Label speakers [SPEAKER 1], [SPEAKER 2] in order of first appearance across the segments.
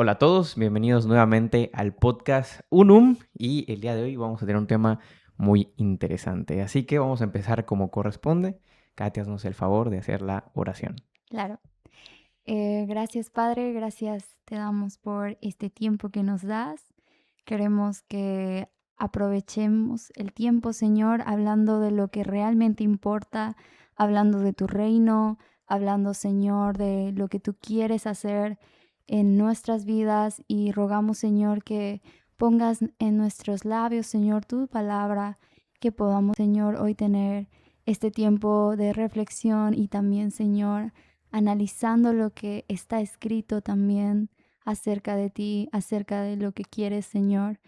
[SPEAKER 1] Hola a todos, bienvenidos nuevamente al podcast Unum y el día de hoy vamos a tener un tema muy interesante. Así que vamos a empezar como corresponde. Katia, haznos el favor de hacer la oración.
[SPEAKER 2] Claro. Gracias, Padre, gracias te damos por este tiempo que nos das. Queremos que aprovechemos el tiempo, Señor, hablando de lo que realmente importa, hablando de tu reino, hablando, Señor, de lo que tú quieres hacer en nuestras vidas y rogamos, Señor, que pongas en nuestros labios, Señor, tu palabra, que podamos, Señor, hoy tener este tiempo de reflexión y también, Señor, analizando lo que está escrito también acerca de ti, acerca de lo que quieres, Señor.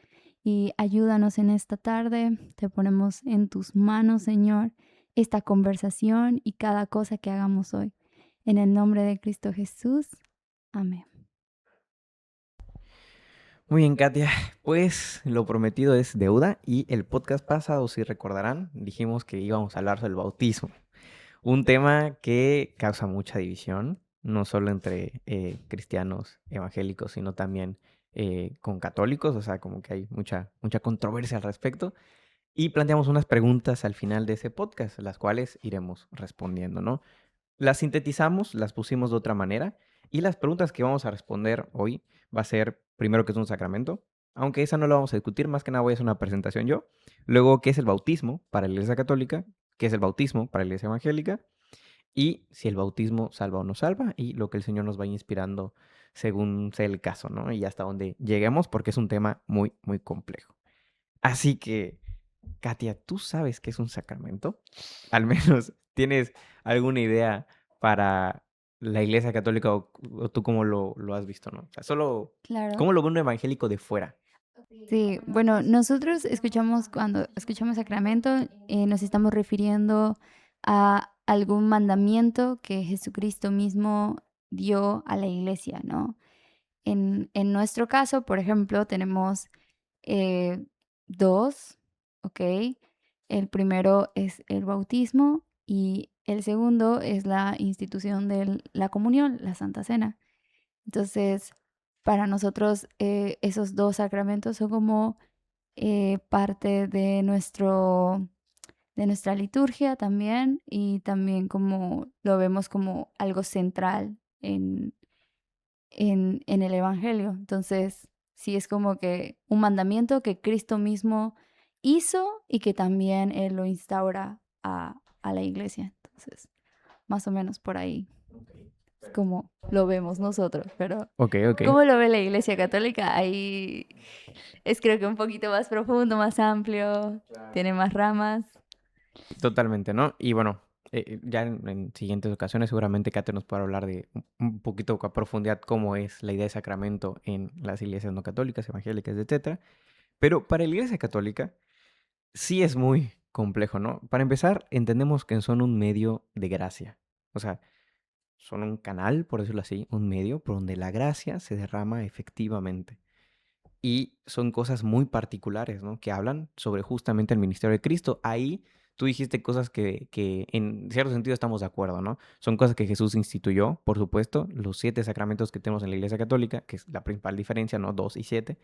[SPEAKER 2] Y ayúdanos en esta tarde. Te ponemos en tus manos, Señor, esta conversación y cada cosa que hagamos hoy. En el nombre de Cristo Jesús. Amén.
[SPEAKER 1] Muy bien, Katia, pues lo prometido es deuda y el podcast pasado, si recordarán, dijimos que íbamos a hablar sobre el bautismo. Un tema que causa mucha división, no solo entre cristianos evangélicos, sino también con católicos, o sea, como que hay mucha controversia al respecto. Y planteamos unas preguntas al final de ese podcast, las cuales iremos respondiendo, ¿no? Las sintetizamos, las pusimos de otra manera, y las preguntas que vamos a responder hoy va a ser, primero, ¿qué es un sacramento? Aunque esa no la vamos a discutir, más que nada voy a hacer una presentación yo. Luego, ¿qué es el bautismo para la Iglesia Católica? ¿Qué es el bautismo para la Iglesia Evangélica? Y si el bautismo salva o no salva, y lo que el Señor nos va inspirando según sea el caso, ¿no? Y hasta donde lleguemos, porque es un tema muy complejo. Así que, Katia, ¿tú sabes qué es un sacramento? Al menos, ¿tienes alguna idea para la Iglesia Católica o tú cómo lo has visto, ¿no? O sea, solo,
[SPEAKER 2] Claro.
[SPEAKER 1] ¿cómo lo ve un evangélico de fuera?
[SPEAKER 2] Sí, bueno, nosotros escuchamos, cuando escuchamos sacramento, nos estamos refiriendo a algún mandamiento que Jesucristo mismo dio a la iglesia, ¿no? En nuestro caso, por ejemplo, tenemos eh, dos, ¿ok? El primero es el bautismo y el segundo es la institución de la comunión, la Santa Cena. Entonces, para nosotros esos dos sacramentos son como parte de nuestra liturgia también y también como lo vemos como algo central en el Evangelio. Entonces, sí es como que un mandamiento que Cristo mismo hizo y que también Él lo instaura a la iglesia. Entonces, más o menos por ahí es como lo vemos nosotros, pero
[SPEAKER 1] Ok, ok.
[SPEAKER 2] ¿cómo lo ve la iglesia católica? Ahí es creo que un poquito más profundo, más amplio, tiene más ramas.
[SPEAKER 1] Totalmente, ¿no? Y bueno, ya en siguientes ocasiones seguramente Kate nos podrá hablar de un poquito a profundidad cómo es la idea de sacramento en las iglesias no católicas, evangélicas, etcétera. Pero para la Iglesia Católica sí es muy complejo, ¿no? Para empezar, entendemos que son un medio de gracia. O sea, son un canal, por decirlo así, un medio por donde la gracia se derrama efectivamente. Y son cosas muy particulares, ¿no? Que hablan sobre justamente el ministerio de Cristo. Ahí tú dijiste cosas que en cierto sentido estamos de acuerdo, ¿no? Son cosas que Jesús instituyó, por supuesto. Los 7 sacramentos que tenemos en la Iglesia Católica, que es la principal diferencia, ¿no? 2 y 7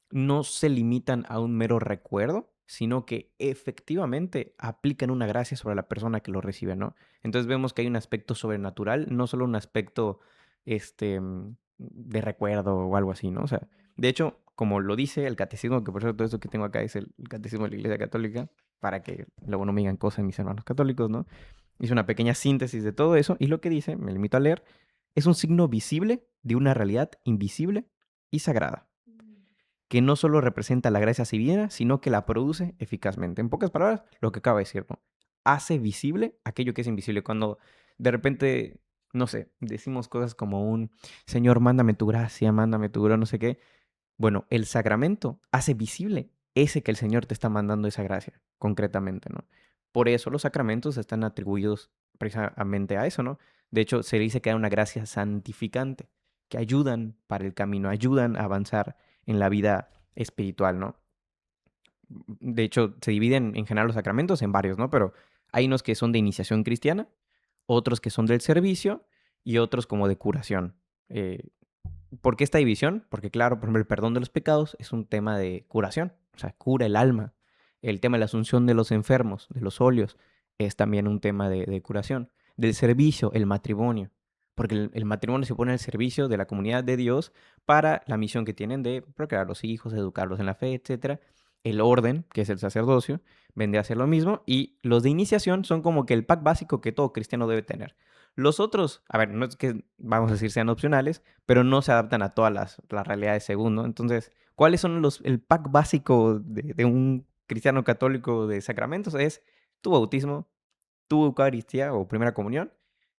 [SPEAKER 1] no se limitan a un mero recuerdo, sino que efectivamente aplican una gracia sobre la persona que lo recibe, ¿no? Entonces vemos que hay un aspecto sobrenatural, no solo un aspecto de recuerdo o algo así, ¿no? O sea, de hecho, como lo dice el catecismo, que por cierto todo esto que tengo acá es el catecismo de la Iglesia Católica, para que luego no me digan cosas mis hermanos católicos, ¿no? Hice una pequeña síntesis de todo eso y lo que dice, me limito a leer, es un signo visible de una realidad invisible y sagrada que no solo representa la gracia divina, sino que la produce eficazmente. En pocas palabras, lo que acaba de decir, ¿no? Hace visible aquello que es invisible. Cuando de repente, no sé, decimos cosas como un Señor, mándame tu gracia, mándame tu no sé qué. Bueno, el sacramento hace visible ese que el Señor te está mandando esa gracia, concretamente, ¿no? Por eso los sacramentos están atribuidos precisamente a eso, ¿no? De hecho, se dice que hay una gracia santificante, que ayudan para el camino, ayudan a avanzar en la vida espiritual, ¿no? De hecho, se dividen en general los sacramentos en varios, ¿no? Pero hay unos que son de iniciación cristiana, otros que son del servicio y otros como de curación. Eh, ¿Por qué esta división? Porque claro, por ejemplo, el perdón de los pecados es un tema de curación, o sea, cura el alma. El tema de la asunción de los enfermos, de los óleos, es también un tema de curación. Del servicio, el matrimonio, porque el matrimonio se pone al servicio de la comunidad de Dios para la misión que tienen de procrear los hijos, educarlos en la fe, etcétera. El orden, que es el sacerdocio, vendría a ser lo mismo. Y los de iniciación son como que el pack básico que todo cristiano debe tener. Los otros, a ver, no es que vamos a decir sean opcionales, pero no se adaptan a todas las realidades según, ¿no? Entonces, ¿cuáles son el pack básico de un cristiano católico de sacramentos? Es tu bautismo, tu Eucaristía o primera comunión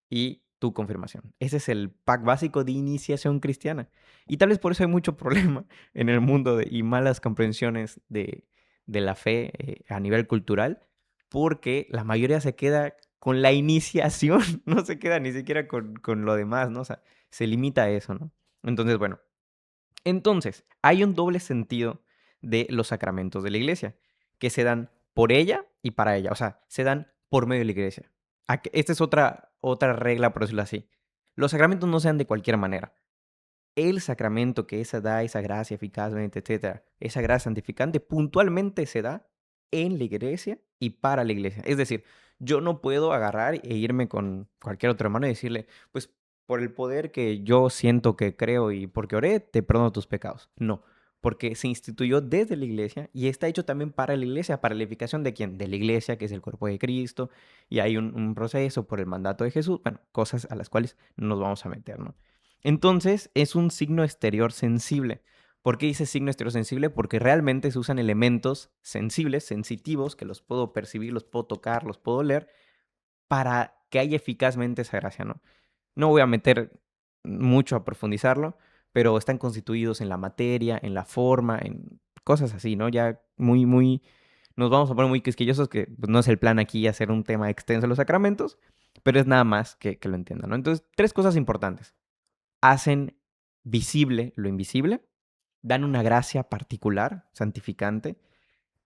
[SPEAKER 1] y tu confirmación. Ese es el pack básico de iniciación cristiana. Y tal vez por eso hay mucho problema en el mundo y malas comprensiones de la fe a nivel cultural, porque la mayoría se queda con la iniciación, no se queda ni siquiera con lo demás, ¿no? O sea, se limita a eso, ¿no? Entonces, bueno, hay un doble sentido de los sacramentos de la iglesia, que se dan por ella y para ella, o sea, se dan por medio de la iglesia. Esta es otra regla, por decirlo así. Los sacramentos no se dan de cualquier manera. El sacramento que esa da, esa gracia eficazmente, etcétera, esa gracia santificante, puntualmente se da en la iglesia y para la iglesia. Es decir, yo no puedo agarrar e irme con cualquier otro hermano y decirle, pues por el poder que yo siento que creo y porque oré, te perdono tus pecados. No, porque se instituyó desde la iglesia y está hecho también para la iglesia, para la edificación de quién? De la iglesia, que es el cuerpo de Cristo, y hay un proceso por el mandato de Jesús, bueno, cosas a las cuales no nos vamos a meter, ¿no? Entonces, es un signo exterior sensible. ¿Por qué dice signo exterior sensible? Porque realmente se usan elementos sensibles, sensitivos, que los puedo percibir, los puedo tocar, los puedo oler, para que haya eficazmente esa gracia, ¿no? No voy a meter mucho a profundizarlo, pero están constituidos en la materia, en la forma, en cosas así, ¿no? Ya nos vamos a poner muy quisquillosos, que pues, no es el plan aquí hacer un tema extenso de los sacramentos, pero es nada más que lo entiendan, ¿no? Entonces, tres cosas importantes: hacen visible lo invisible, dan una gracia particular, santificante,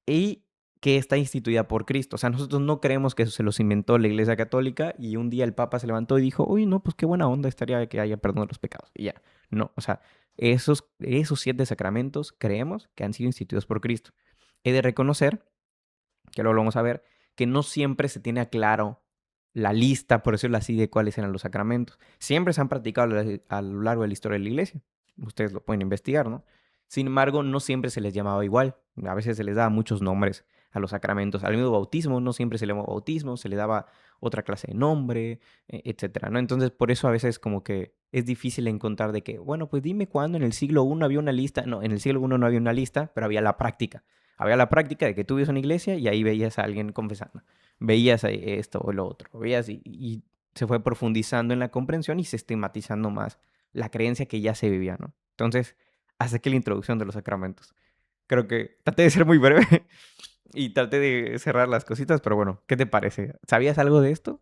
[SPEAKER 1] y que está instituida por Cristo. O sea, nosotros no creemos que eso se los inventó la Iglesia Católica y un día el Papa se levantó y dijo, uy, no, pues qué buena onda estaría que haya perdón de los pecados. Y ya, no, o sea, esos 7 sacramentos creemos que han sido instituidos por Cristo. He de reconocer, que luego lo vamos a ver, que no siempre se tiene a claro la lista, por decirlo así, de cuáles eran los sacramentos. Siempre se han practicado a lo largo de la historia de la iglesia. Ustedes lo pueden investigar, ¿no? Sin embargo, no siempre se les llamaba igual. A veces se les daba muchos nombres a los sacramentos. Al mismo bautismo, no siempre se le llamaba bautismo, se le daba otra clase de nombre, etcétera, ¿no? Entonces, por eso a veces como que es difícil encontrar de que, bueno, pues dime cuándo en el siglo I había una lista. No, en el siglo I no había una lista, pero había la práctica. Había la práctica de que tú ibas a una iglesia y ahí veías a alguien confesando. Veías esto o lo otro. Veías y se fue profundizando en la comprensión y sistematizando más la creencia que ya se vivía, ¿no? Entonces, hasta aquí la introducción de los sacramentos. Creo que traté de ser muy breve y traté de cerrar las cositas, pero bueno, ¿qué te parece? ¿Sabías algo de esto?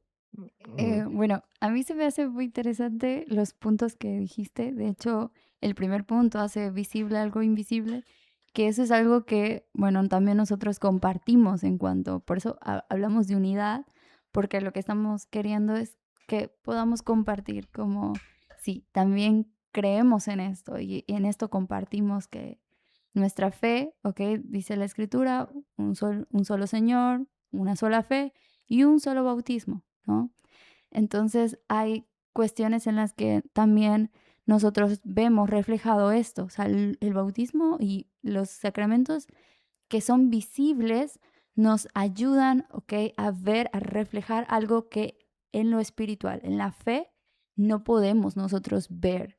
[SPEAKER 1] Mm,
[SPEAKER 2] Bueno, a mí se me hace muy interesante los puntos que dijiste. De hecho, el primer punto hace visible algo invisible, que eso es algo que, bueno, también nosotros compartimos en cuanto, por eso hablamos de unidad, porque lo que estamos queriendo es que podamos compartir como, sí, también creemos en esto y en esto compartimos que nuestra fe, ¿ok? Dice la escritura, un solo Señor, una sola fe y un solo bautismo, ¿no? Entonces hay cuestiones en las que también nosotros vemos reflejado esto, o sea, el bautismo y los sacramentos que son visibles nos ayudan, ¿ok? A ver, a reflejar algo que en lo espiritual, en la fe, no podemos nosotros ver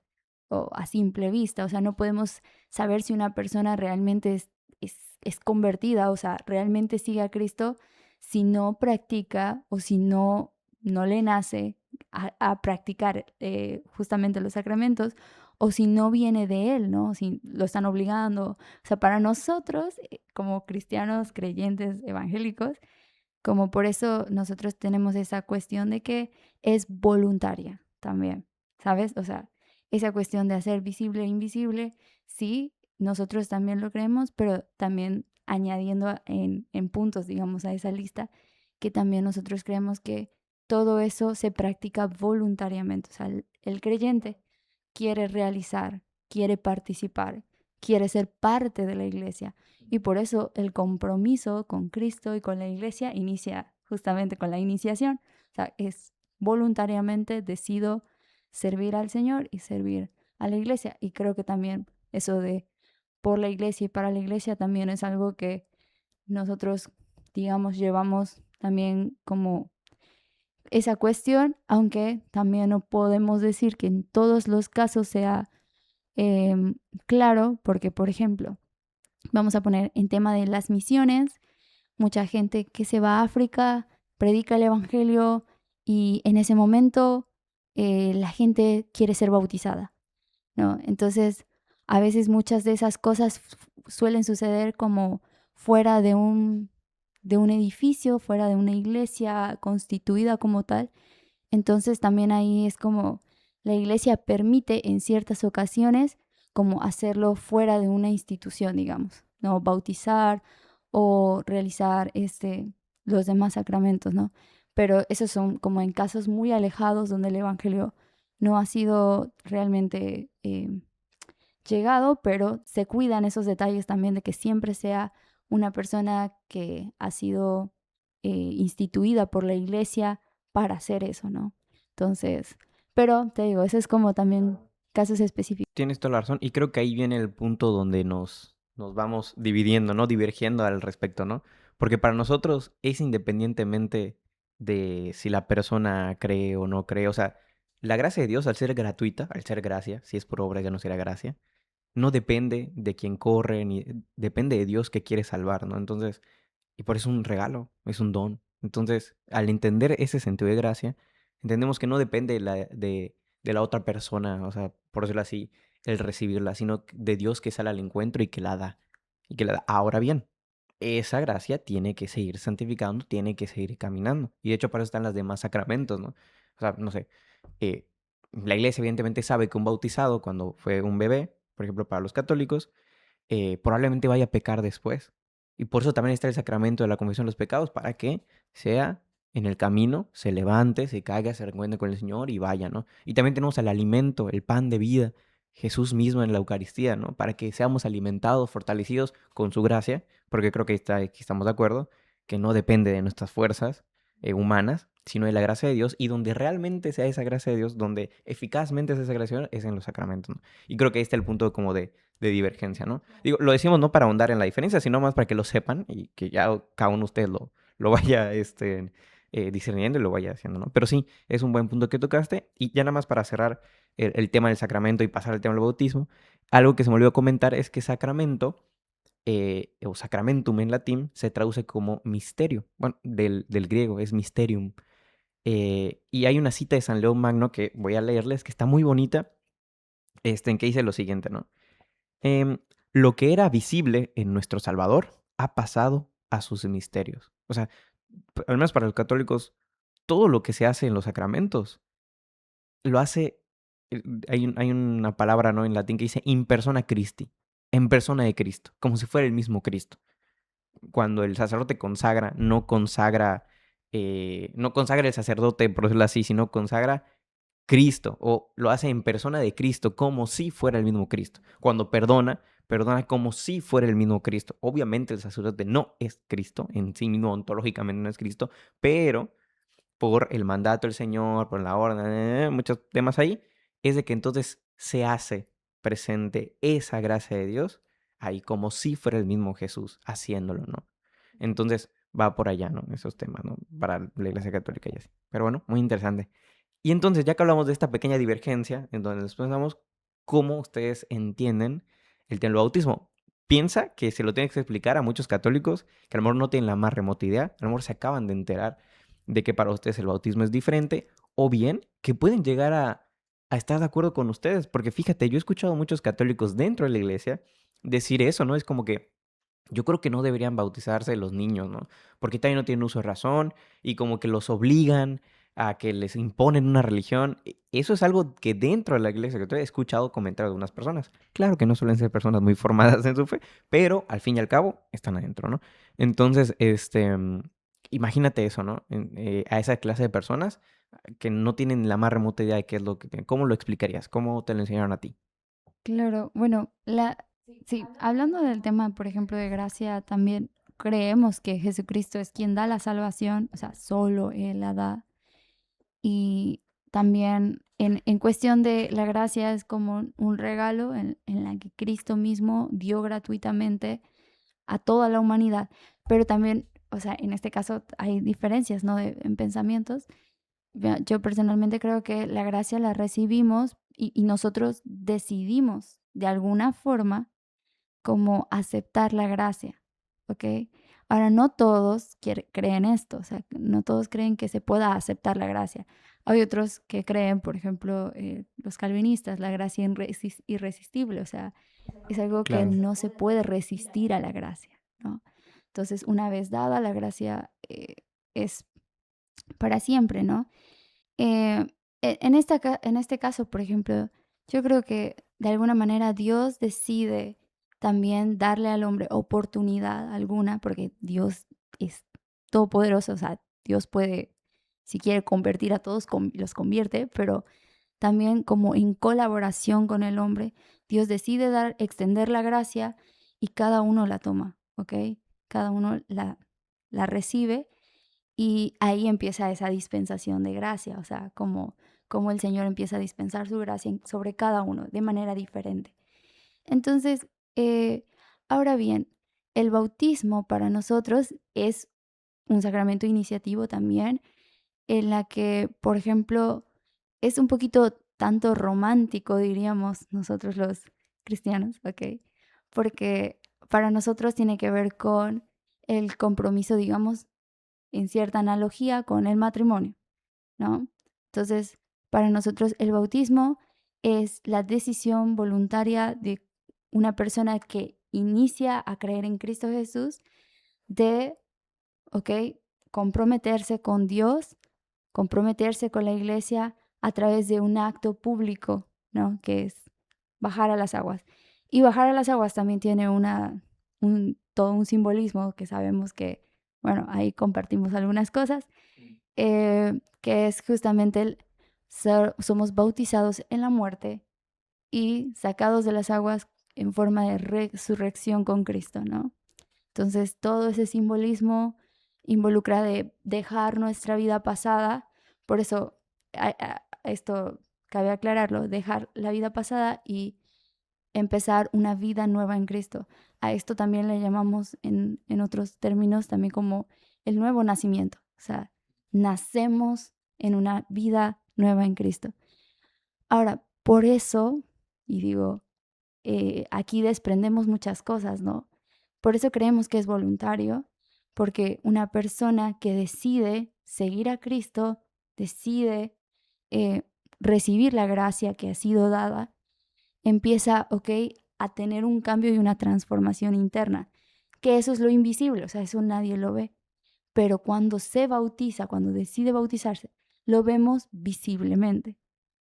[SPEAKER 2] o a simple vista, o sea, no podemos saber si una persona realmente es convertida, o sea, realmente sigue a Cristo si no practica o si no le nace a practicar justamente los sacramentos o si no viene de él, ¿no? Si lo están obligando. O sea, para nosotros, como cristianos creyentes evangélicos, como por eso nosotros tenemos esa cuestión de que es voluntaria también, ¿sabes? O sea, esa cuestión de hacer visible e invisible, sí, nosotros también lo creemos, pero también añadiendo en puntos, digamos, a esa lista, que también nosotros creemos que todo eso se practica voluntariamente. O sea, el creyente quiere realizar. quiere participar, quiere ser parte de la iglesia. Y por eso el compromiso con Cristo y con la iglesia inicia justamente con la iniciación. O sea, es voluntariamente decido servir al Señor y servir a la iglesia. Y creo que también eso de por la iglesia y para la iglesia también es algo que nosotros, digamos, llevamos también como esa cuestión, aunque también no podemos decir que en todos los casos sea claro, porque, por ejemplo, vamos a poner en tema de las misiones, mucha gente que se va a África, predica el Evangelio y en ese momento la gente quiere ser bautizada, ¿no? Entonces, a veces muchas de esas cosas suelen suceder como fuera de un edificio, fuera de una iglesia constituida como tal. Entonces también ahí es como la iglesia permite en ciertas ocasiones como hacerlo fuera de una institución, digamos, ¿no? Bautizar o realizar los demás sacramentos, ¿no? Pero esos son como en casos muy alejados donde el evangelio no ha sido realmente llegado, pero se cuidan esos detalles también de que siempre sea una persona que ha sido instituida por la iglesia para hacer eso, ¿no? Entonces, pero te digo, eso es como también casos específicos.
[SPEAKER 1] Tienes toda la razón. Y creo que ahí viene el punto donde nos vamos dividiendo, ¿no? Divergiendo al respecto, ¿no? Porque para nosotros es independientemente de si la persona cree o no cree. O sea, la gracia de Dios, al ser gratuita, al ser gracia, si es por obra ya no será gracia, no depende de quién corre, ni depende de Dios que quiere salvar, ¿no? Entonces, y por eso es un regalo, es un don. Entonces, al entender ese sentido de gracia, entendemos que no depende de la otra persona, o sea, por decirlo así, el recibirla, sino de Dios que sale al encuentro y que la da. Y que la da. Ahora bien, esa gracia tiene que seguir santificando, tiene que seguir caminando. Y de hecho, para eso están los demás sacramentos, ¿no? O sea, no sé, eh, la iglesia evidentemente sabe que un bautizado, cuando fue un bebé, por ejemplo, para los católicos, probablemente vaya a pecar después. Y por eso también está el sacramento de la confesión de los pecados, para que sea en el camino, se levante, se caiga, se reencuentre con el Señor y vaya, ¿no? Y también tenemos el alimento, el pan de vida, Jesús mismo en la Eucaristía, ¿no? Para que seamos alimentados, fortalecidos con su gracia, porque creo que aquí estamos de acuerdo, que no depende de nuestras fuerzas humanas, sino de la gracia de Dios, y donde realmente sea esa gracia de Dios, donde eficazmente es esa gracia, es en los sacramentos, ¿no? Y creo que ahí está el punto como de divergencia, ¿no? Digo, lo decimos no para ahondar en la diferencia, sino más para que lo sepan y que ya cada uno de ustedes lo vaya discerniendo y lo vaya haciendo, ¿no? Pero sí, es un buen punto que tocaste. Y ya nada más para cerrar el tema del sacramento y pasar al tema del bautismo, algo que se me olvidó comentar es que sacramento, o sacramentum en latín, se traduce como misterio. Bueno, del griego es mysterium. Y hay una cita de San León Magno que voy a leerles, que está muy bonita, en que dice lo siguiente, ¿no? Em, lo que era visible en nuestro Salvador ha pasado a sus misterios. O sea, al menos para los católicos, todo lo que se hace en los sacramentos lo hace. Hay una palabra, ¿no?, en latín que dice in persona Christi, en persona de Cristo, como si fuera el mismo Cristo. Cuando el sacerdote consagra, no consagra el sacerdote, por decirlo así, sino consagra Cristo, o lo hace en persona de Cristo, como si fuera el mismo Cristo. Cuando perdona, perdona como si fuera el mismo Cristo. Obviamente el sacerdote no es Cristo, en sí mismo ontológicamente no es Cristo, pero por el mandato del Señor, por la orden, muchos temas ahí, es de que entonces se hace presente esa gracia de Dios ahí como si fuera el mismo Jesús haciéndolo, ¿no? Entonces va por allá, ¿no? Esos temas, ¿no? Para la Iglesia Católica y así. Pero bueno, muy interesante. Y entonces, ya que hablamos de esta pequeña divergencia, en donde nos preguntamos cómo ustedes entienden el tema del bautismo. Piensa que se lo tienes que explicar a muchos católicos que a lo mejor no tienen la más remota idea, a lo mejor se acaban de enterar de que para ustedes el bautismo es diferente, o bien que pueden llegar a estar de acuerdo con ustedes, porque fíjate, yo he escuchado a muchos católicos dentro de la iglesia decir eso, ¿no? Es como que yo creo que no deberían bautizarse los niños, ¿no? Porque también no tienen uso de razón y como que los obligan a que les imponen una religión. Eso es algo que dentro de la iglesia que he escuchado comentar de algunas personas. Claro que no suelen ser personas muy formadas en su fe, pero al fin y al cabo están adentro, ¿no? Entonces, imagínate eso, ¿no? A esa clase de personas que no tienen la más remota idea de qué es lo que... ¿Cómo lo explicarías? ¿Cómo te lo enseñaron a ti?
[SPEAKER 2] Claro, bueno, sí, hablando del tema, por ejemplo, de gracia, también creemos que Jesucristo es quien da la salvación, o sea, solo Él la da. Y también en cuestión de la gracia es como un regalo en la que Cristo mismo dio gratuitamente a toda la humanidad, pero también, o sea, en este caso hay diferencias, ¿no? En pensamientos. Yo personalmente creo que la gracia la recibimos y nosotros decidimos de alguna forma como aceptar la gracia, ¿ok? Ahora, no todos creen esto, o sea, no todos creen que se pueda aceptar la gracia. Hay otros que creen, por ejemplo, los calvinistas, la gracia irresistible, o sea, es algo que
[SPEAKER 1] Claro,
[SPEAKER 2] no se puede resistir a la gracia, ¿no? Entonces, una vez dada, la gracia es para siempre, ¿no? Eh, en este caso, por ejemplo, yo creo que de alguna manera Dios decide también darle al hombre oportunidad alguna, porque Dios es todopoderoso, o sea, Dios puede, si quiere convertir a todos, los convierte, pero también como en colaboración con el hombre, Dios decide extender la gracia y cada uno la toma, ¿ok? Cada uno la recibe y ahí empieza esa dispensación de gracia, o sea, como el Señor empieza a dispensar su gracia sobre cada uno de manera diferente. Entonces, ahora bien, el bautismo para nosotros es un sacramento iniciativo también, en la que, por ejemplo, es un poquito tanto romántico, diríamos nosotros los cristianos, ¿ok? Porque para nosotros tiene que ver con el compromiso, digamos, en cierta analogía con el matrimonio, ¿no? Entonces, para nosotros el bautismo es la decisión voluntaria de una persona que inicia a creer en Cristo Jesús de, ¿ok? Comprometerse con Dios, comprometerse con la iglesia a través de un acto público, ¿no? Que es bajar a las aguas. Y bajar a las aguas también tiene todo un simbolismo que sabemos que, bueno, ahí compartimos algunas cosas, que es justamente somos bautizados en la muerte y sacados de las aguas en forma de resurrección con Cristo, ¿no? Entonces, todo ese simbolismo involucra de dejar nuestra vida pasada, por eso esto cabe aclararlo, dejar la vida pasada y empezar una vida nueva en Cristo. A esto también le llamamos en otros términos también como el nuevo nacimiento. O sea, nacemos en una vida nueva en Cristo. Ahora, por eso, y digo, aquí desprendemos muchas cosas, ¿no? Por eso creemos que es voluntario, porque una persona que decide seguir a Cristo, decide eh, recibir la gracia que ha sido dada, empieza, ¿ok? A tener un cambio y una transformación interna, que eso es lo invisible, o sea, eso nadie lo ve. Pero cuando se bautiza, cuando decide bautizarse, lo vemos visiblemente,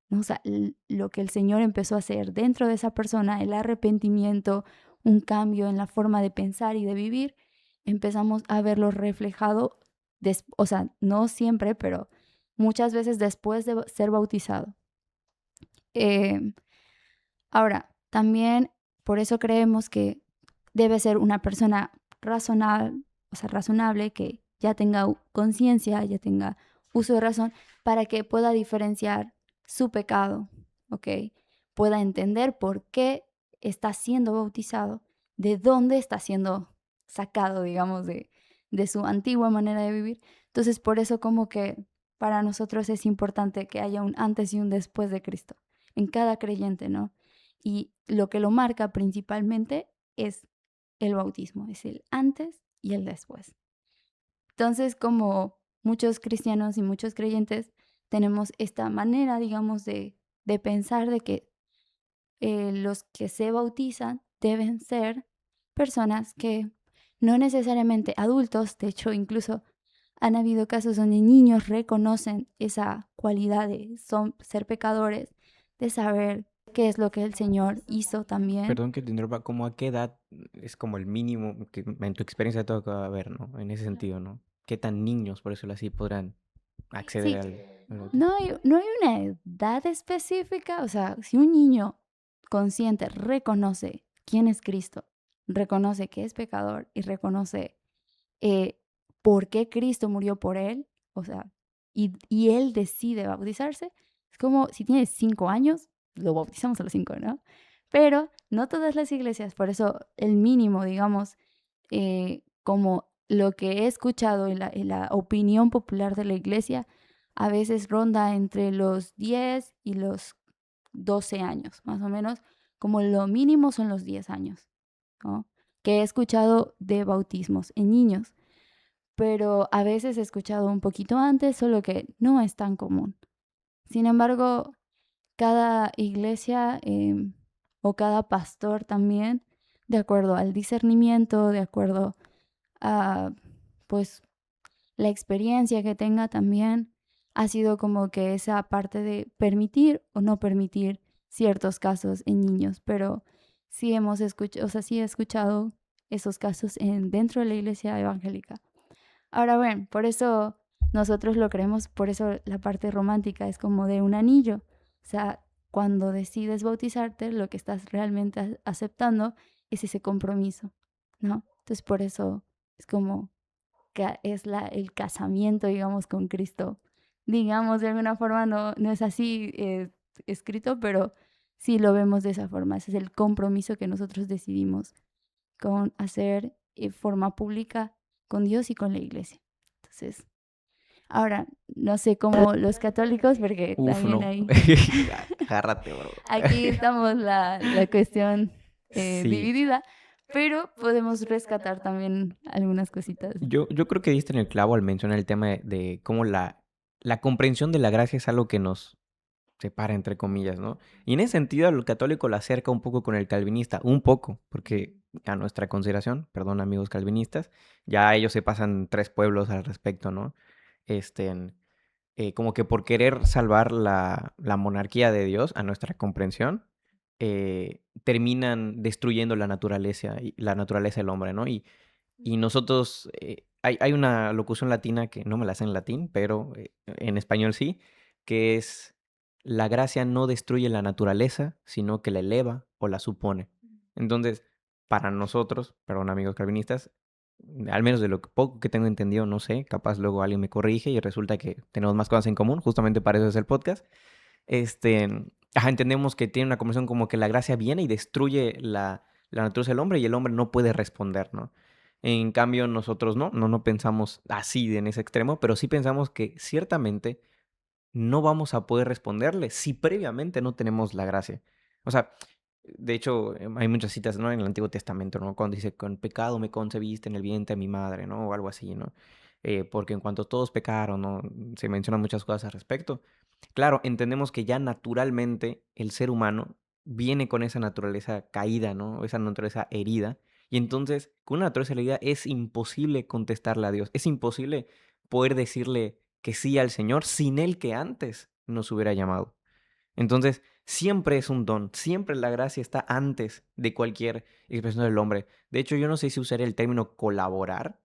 [SPEAKER 2] ¿no? O sea, lo que el Señor empezó a hacer dentro de esa persona, el arrepentimiento, un cambio en la forma de pensar y de vivir, empezamos a verlo reflejado, o sea, no siempre, pero muchas veces después de ser bautizado. Eh, Ahora, también por eso creemos que debe ser una persona razonable, o sea, razonable, que ya tenga conciencia, ya tenga uso de razón, para que pueda diferenciar su pecado, ¿ok? Pueda entender por qué está siendo bautizado, de dónde está siendo sacado, digamos, de su antigua manera de vivir. Entonces, por eso como que para nosotros es importante que haya un antes y un después de Cristo en cada creyente, ¿no? Y lo que lo marca principalmente es el bautismo, es el antes y el después. Entonces, como muchos cristianos y muchos creyentes, tenemos esta manera, digamos, de pensar de que los que se bautizan deben ser personas que no necesariamente adultos, de hecho, incluso han habido casos donde niños reconocen esa cualidad de ser pecadores, de saber qué es lo que el Señor hizo también.
[SPEAKER 1] perdón que te interrumpa, ¿cómo a qué edad es como el mínimo que en tu experiencia te toca ver, ¿no? En ese sentido, ¿no? ¿Qué tan niños, por decirlo así, podrán acceder
[SPEAKER 2] Sí,
[SPEAKER 1] al bautismo?
[SPEAKER 2] no hay una edad específica, o sea, si un niño consciente, reconoce quién es Cristo, reconoce que es pecador y reconoce eh, por qué Cristo murió por él, o sea, y él decide bautizarse, es como si tienes 5 años, lo bautizamos a los 5, ¿no? Pero no todas las iglesias, por eso el mínimo, digamos, como lo que he escuchado en la opinión popular de la iglesia, a veces ronda entre los 10 y los 12 años, más o menos, como lo mínimo son los 10 años, ¿no? Que he escuchado de bautismos en niños, pero a veces he escuchado un poquito antes, solo que no es tan común. Sin embargo, cada iglesia o cada pastor también, de acuerdo al discernimiento, de acuerdo a pues la experiencia que tenga también, ha sido como que esa parte de permitir o no permitir ciertos casos en niños, pero sí hemos escuchado, o sea, sí he escuchado esos casos dentro de la iglesia evangélica. Ahora, bueno, por eso nosotros lo creemos, por eso la parte romántica es como de un anillo. O sea, cuando decides bautizarte, lo que estás realmente aceptando es ese compromiso, ¿no? Entonces, por eso es como que es el casamiento, digamos, con Cristo. Digamos, de alguna forma no es así escrito, pero sí lo vemos de esa forma. Ese es el compromiso que nosotros decidimos con hacer forma pública con Dios y con la iglesia. Entonces, ahora, no sé cómo los católicos, porque
[SPEAKER 1] Uf,
[SPEAKER 2] también
[SPEAKER 1] no.
[SPEAKER 2] hay,
[SPEAKER 1] Agárrate, bro.
[SPEAKER 2] aquí estamos la cuestión
[SPEAKER 1] Sí.
[SPEAKER 2] dividida, pero podemos rescatar también algunas cositas.
[SPEAKER 1] Yo creo que diste en el clavo al mencionar el tema de cómo la comprensión de la gracia es algo que nos separa, entre comillas, ¿no? Y en ese sentido, el católico la acerca un poco con el calvinista, un poco, porque a nuestra consideración, perdón, amigos calvinistas, ya ellos se pasan 3 pueblos al respecto, ¿no? Este, como que por querer salvar la monarquía de Dios, a nuestra comprensión, terminan destruyendo la naturaleza del hombre, ¿no? Y nosotros, hay una locución latina que no me la sé en latín, pero en español sí, que es: la gracia no destruye la naturaleza, sino que la eleva o la supone. Entonces, para nosotros, perdón, amigos calvinistas, al menos de lo poco que tengo entendido, no sé, capaz luego alguien me corrige y resulta que tenemos más cosas en común, justamente para eso es el podcast. Entendemos que tiene una conversión como que la gracia viene y destruye la naturaleza del hombre y el hombre no puede responder, ¿no? En cambio, nosotros no pensamos así en ese extremo, pero sí pensamos que ciertamente no vamos a poder responderle si previamente no tenemos la gracia. O sea, de hecho, hay muchas citas, ¿no? En el Antiguo Testamento, ¿no? Cuando dice: con pecado me concebiste en el vientre de mi madre, ¿no? O algo así, ¿no? Porque en cuanto todos pecaron, ¿no? Se mencionan muchas cosas al respecto. Claro, entendemos que ya naturalmente el ser humano viene con esa naturaleza caída, ¿no? Esa naturaleza herida. Y entonces, con una naturaleza herida es imposible contestarle a Dios. Es imposible poder decirle que sí al Señor sin Él que antes nos hubiera llamado. Entonces, siempre es un don, siempre la gracia está antes de cualquier expresión del hombre. De hecho, yo no sé si usaré el término colaborar,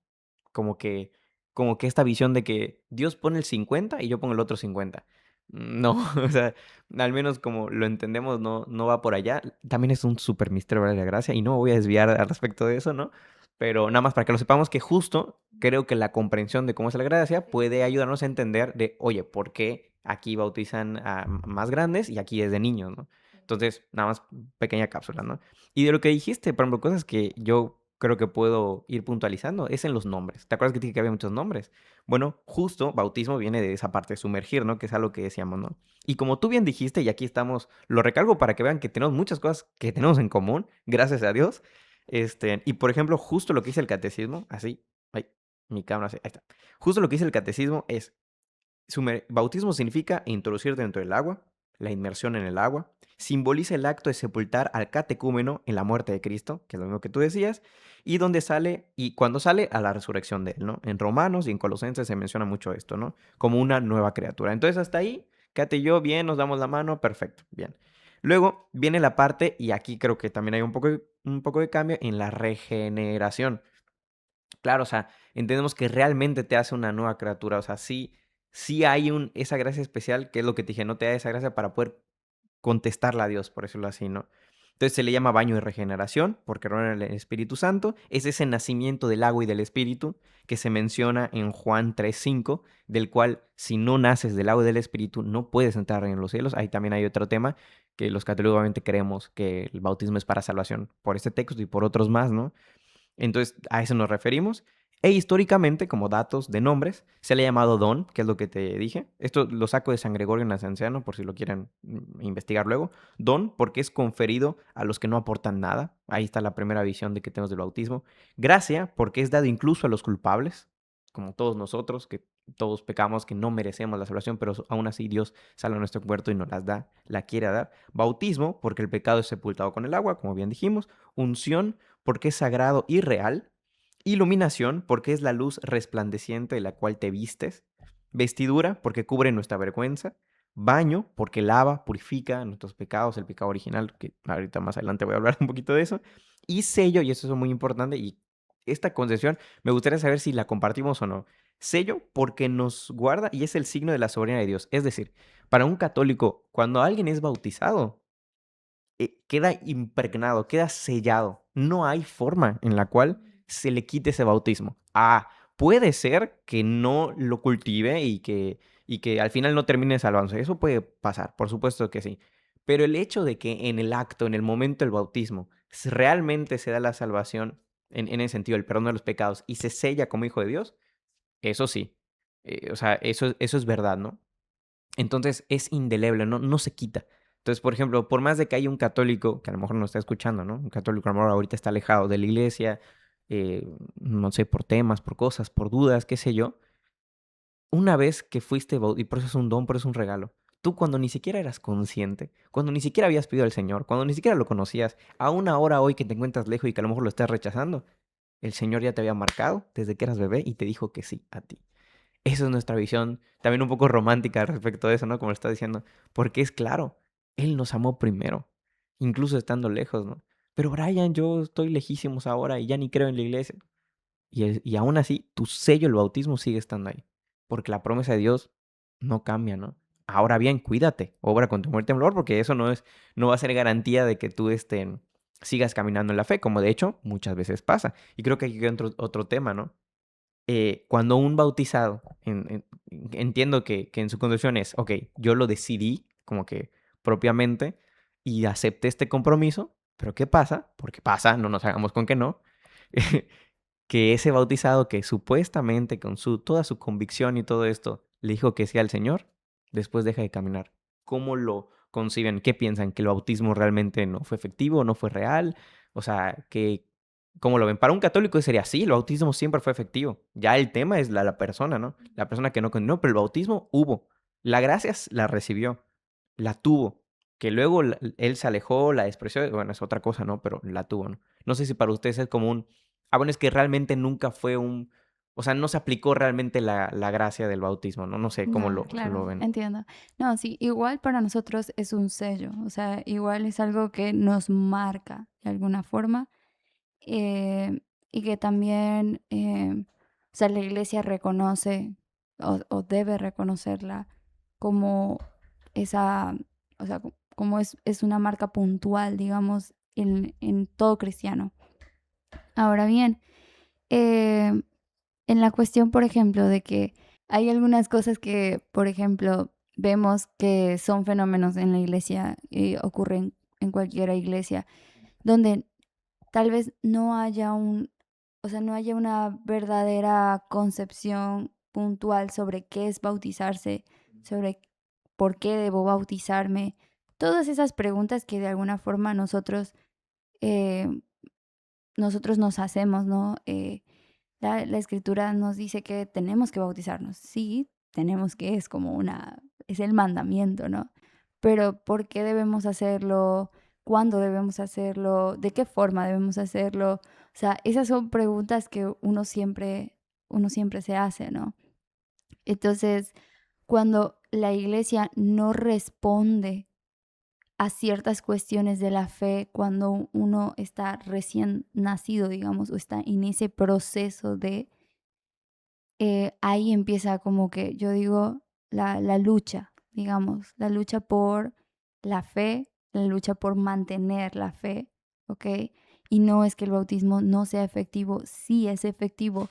[SPEAKER 1] como que, como que esta visión de que Dios pone el 50 y yo pongo el otro 50. No, o sea, al menos como lo entendemos, no va por allá. También es un súper misterio de la gracia y no me voy a desviar al respecto de eso, ¿no? Pero nada más para que lo sepamos que justo creo que la comprensión de cómo es la gracia puede ayudarnos a entender de, oye, ¿por qué aquí bautizan a más grandes y aquí es de niños, ¿no? Entonces, nada más pequeña cápsula, ¿no? Y de lo que dijiste, por ejemplo, cosas que yo creo que puedo ir puntualizando, es en los nombres. ¿Te acuerdas que dije que había muchos nombres? Bueno, justo bautismo viene de esa parte, sumergir, ¿no? Que es algo que decíamos, ¿no? Y como tú bien dijiste, y aquí estamos, lo recalco para que vean que tenemos muchas cosas que tenemos en común, gracias a Dios. Y por ejemplo, justo lo que dice el catecismo, así, ay, mi cámara, ahí está. Justo lo que dice el catecismo es: bautismo significa introducir dentro del agua, la inmersión en el agua, simboliza el acto de sepultar al catecúmeno en la muerte de Cristo, que es lo mismo que tú decías, y donde sale, y cuando sale a la resurrección de él, ¿no? En Romanos y en Colosenses se menciona mucho esto, ¿no? Como una nueva criatura. Entonces, hasta ahí, Kate y yo, bien, nos damos la mano, perfecto, bien. Luego viene la parte, y aquí creo que también hay un poco de cambio en la regeneración. Claro, o sea, entendemos que realmente te hace una nueva criatura, o sea, sí hay esa gracia especial, que es lo que te dije, no te da esa gracia para poder contestarle a Dios, por decirlo así, ¿no? Entonces se le llama baño de regeneración porque reúne el Espíritu Santo. Es ese nacimiento del agua y del Espíritu que se menciona en Juan 3:5, del cual si no naces del agua y del Espíritu no puedes entrar en los cielos. Ahí también hay otro tema que los católicos obviamente creemos que el bautismo es para salvación por este texto y por otros más, ¿no? Entonces, a eso nos referimos. E históricamente, como datos de nombres, se le ha llamado don, que es lo que te dije. Esto lo saco de San Gregorio Nacianciano, por si lo quieren investigar luego. Don, porque es conferido a los que no aportan nada. Ahí está la primera visión de que tenemos del bautismo. Gracia, porque es dado incluso a los culpables, como todos nosotros, que todos pecamos, que no merecemos la salvación, pero aún así Dios sale a nuestro puerto y nos las da, la quiere dar. Bautismo, porque el pecado es sepultado con el agua, como bien dijimos. Unción, porque es sagrado y real. Iluminación, porque es la luz resplandeciente de la cual te vistes. Vestidura, porque cubre nuestra vergüenza. Baño, porque lava, purifica nuestros pecados, el pecado original, que ahorita más adelante voy a hablar un poquito de eso. Y sello, y eso es muy importante, y esta concesión me gustaría saber si la compartimos o no. Sello, porque nos guarda y es el signo de la soberanía de Dios. Es decir, para un católico, cuando alguien es bautizado, queda impregnado, queda sellado. No hay forma en la cual se le quite ese bautismo. Puede ser que no lo cultive y que al final no termine salvándose. Eso puede pasar, por supuesto que sí. Pero el hecho de que en el acto, en el momento del bautismo, realmente se da la salvación, en ese sentido, el perdón de los pecados, y se sella como hijo de Dios, eso sí. O sea, eso es verdad, ¿no? Entonces es indeleble, no se quita. Entonces, por ejemplo, por más de que haya un católico que a lo mejor no está escuchando, ¿no? Un católico a lo mejor ahorita está alejado de la iglesia, no sé, por temas, por cosas, por dudas, qué sé yo. Una vez que fuiste y por eso es un don, por eso es un regalo. Tú cuando ni siquiera eras consciente, cuando ni siquiera habías pedido al Señor, cuando ni siquiera lo conocías, aún ahora hoy que te encuentras lejos y que a lo mejor lo estás rechazando, el Señor ya te había marcado desde que eras bebé y te dijo que sí a ti. Esa es nuestra visión, también un poco romántica respecto a eso, ¿no? Como lo está diciendo, porque es claro, Él nos amó primero, incluso estando lejos, ¿no? Pero Brian, yo estoy lejísimos ahora y ya ni creo en la iglesia. Y aún así, tu sello, el bautismo, sigue estando ahí, porque la promesa de Dios no cambia, ¿no? Ahora bien, cuídate, obra con temor y temblor, porque eso no va a ser garantía de que tú sigas caminando en la fe, como de hecho muchas veces pasa. Y creo que aquí hay otro tema, ¿no? Cuando un bautizado, entiendo que en su condición es, ok, yo lo decidí como que propiamente y acepté este compromiso, pero ¿qué pasa? Porque pasa, no nos hagamos con que no, que ese bautizado que supuestamente con toda su convicción y todo esto le dijo que sí al Señor, después deja de caminar. ¿Cómo lo conciben? ¿Qué piensan? ¿Que el bautismo realmente no fue efectivo, no fue real? O sea, ¿cómo lo ven? Para un católico sería así, el bautismo siempre fue efectivo. Ya el tema es la persona, ¿no? La persona que no continuó, pero el bautismo hubo. La gracia la recibió, la tuvo. Que luego él se alejó, la despreció, bueno, es otra cosa, ¿no? Pero la tuvo, ¿no? No sé si para ustedes es como bueno, es que realmente nunca fue o sea, no se aplicó realmente la gracia del bautismo, ¿no? No sé cómo
[SPEAKER 2] Ya,
[SPEAKER 1] lo
[SPEAKER 2] claro,
[SPEAKER 1] ven.
[SPEAKER 2] entiendo. No, sí, igual para nosotros es un sello, o sea, igual es algo que nos marca de alguna forma, eh, y que también, o sea, la iglesia reconoce o debe reconocerla como esa, o sea, como es una marca puntual, digamos, en todo cristiano. Ahora bien, eh, en la cuestión, por ejemplo, de que hay algunas cosas que, por ejemplo, vemos que son fenómenos en la iglesia y ocurren en cualquier iglesia, donde tal vez no haya o sea, no haya una verdadera concepción puntual sobre qué es bautizarse, sobre por qué debo bautizarme. Todas esas preguntas que de alguna forma eh, nosotros nos hacemos, ¿no? La escritura nos dice que tenemos que bautizarnos. Sí, tenemos que, es el mandamiento, ¿no? Pero ¿por qué debemos hacerlo? ¿Cuándo debemos hacerlo? ¿De qué forma debemos hacerlo? O sea, esas son preguntas que uno siempre se hace, ¿no? Entonces, cuando la iglesia no responde a ciertas cuestiones de la fe, cuando uno está recién nacido, digamos, o está en ese proceso ahí empieza como que yo digo la lucha, digamos, la lucha por la fe la lucha por mantener la fe, ¿ok? Y no es que el bautismo no sea efectivo, sí es efectivo,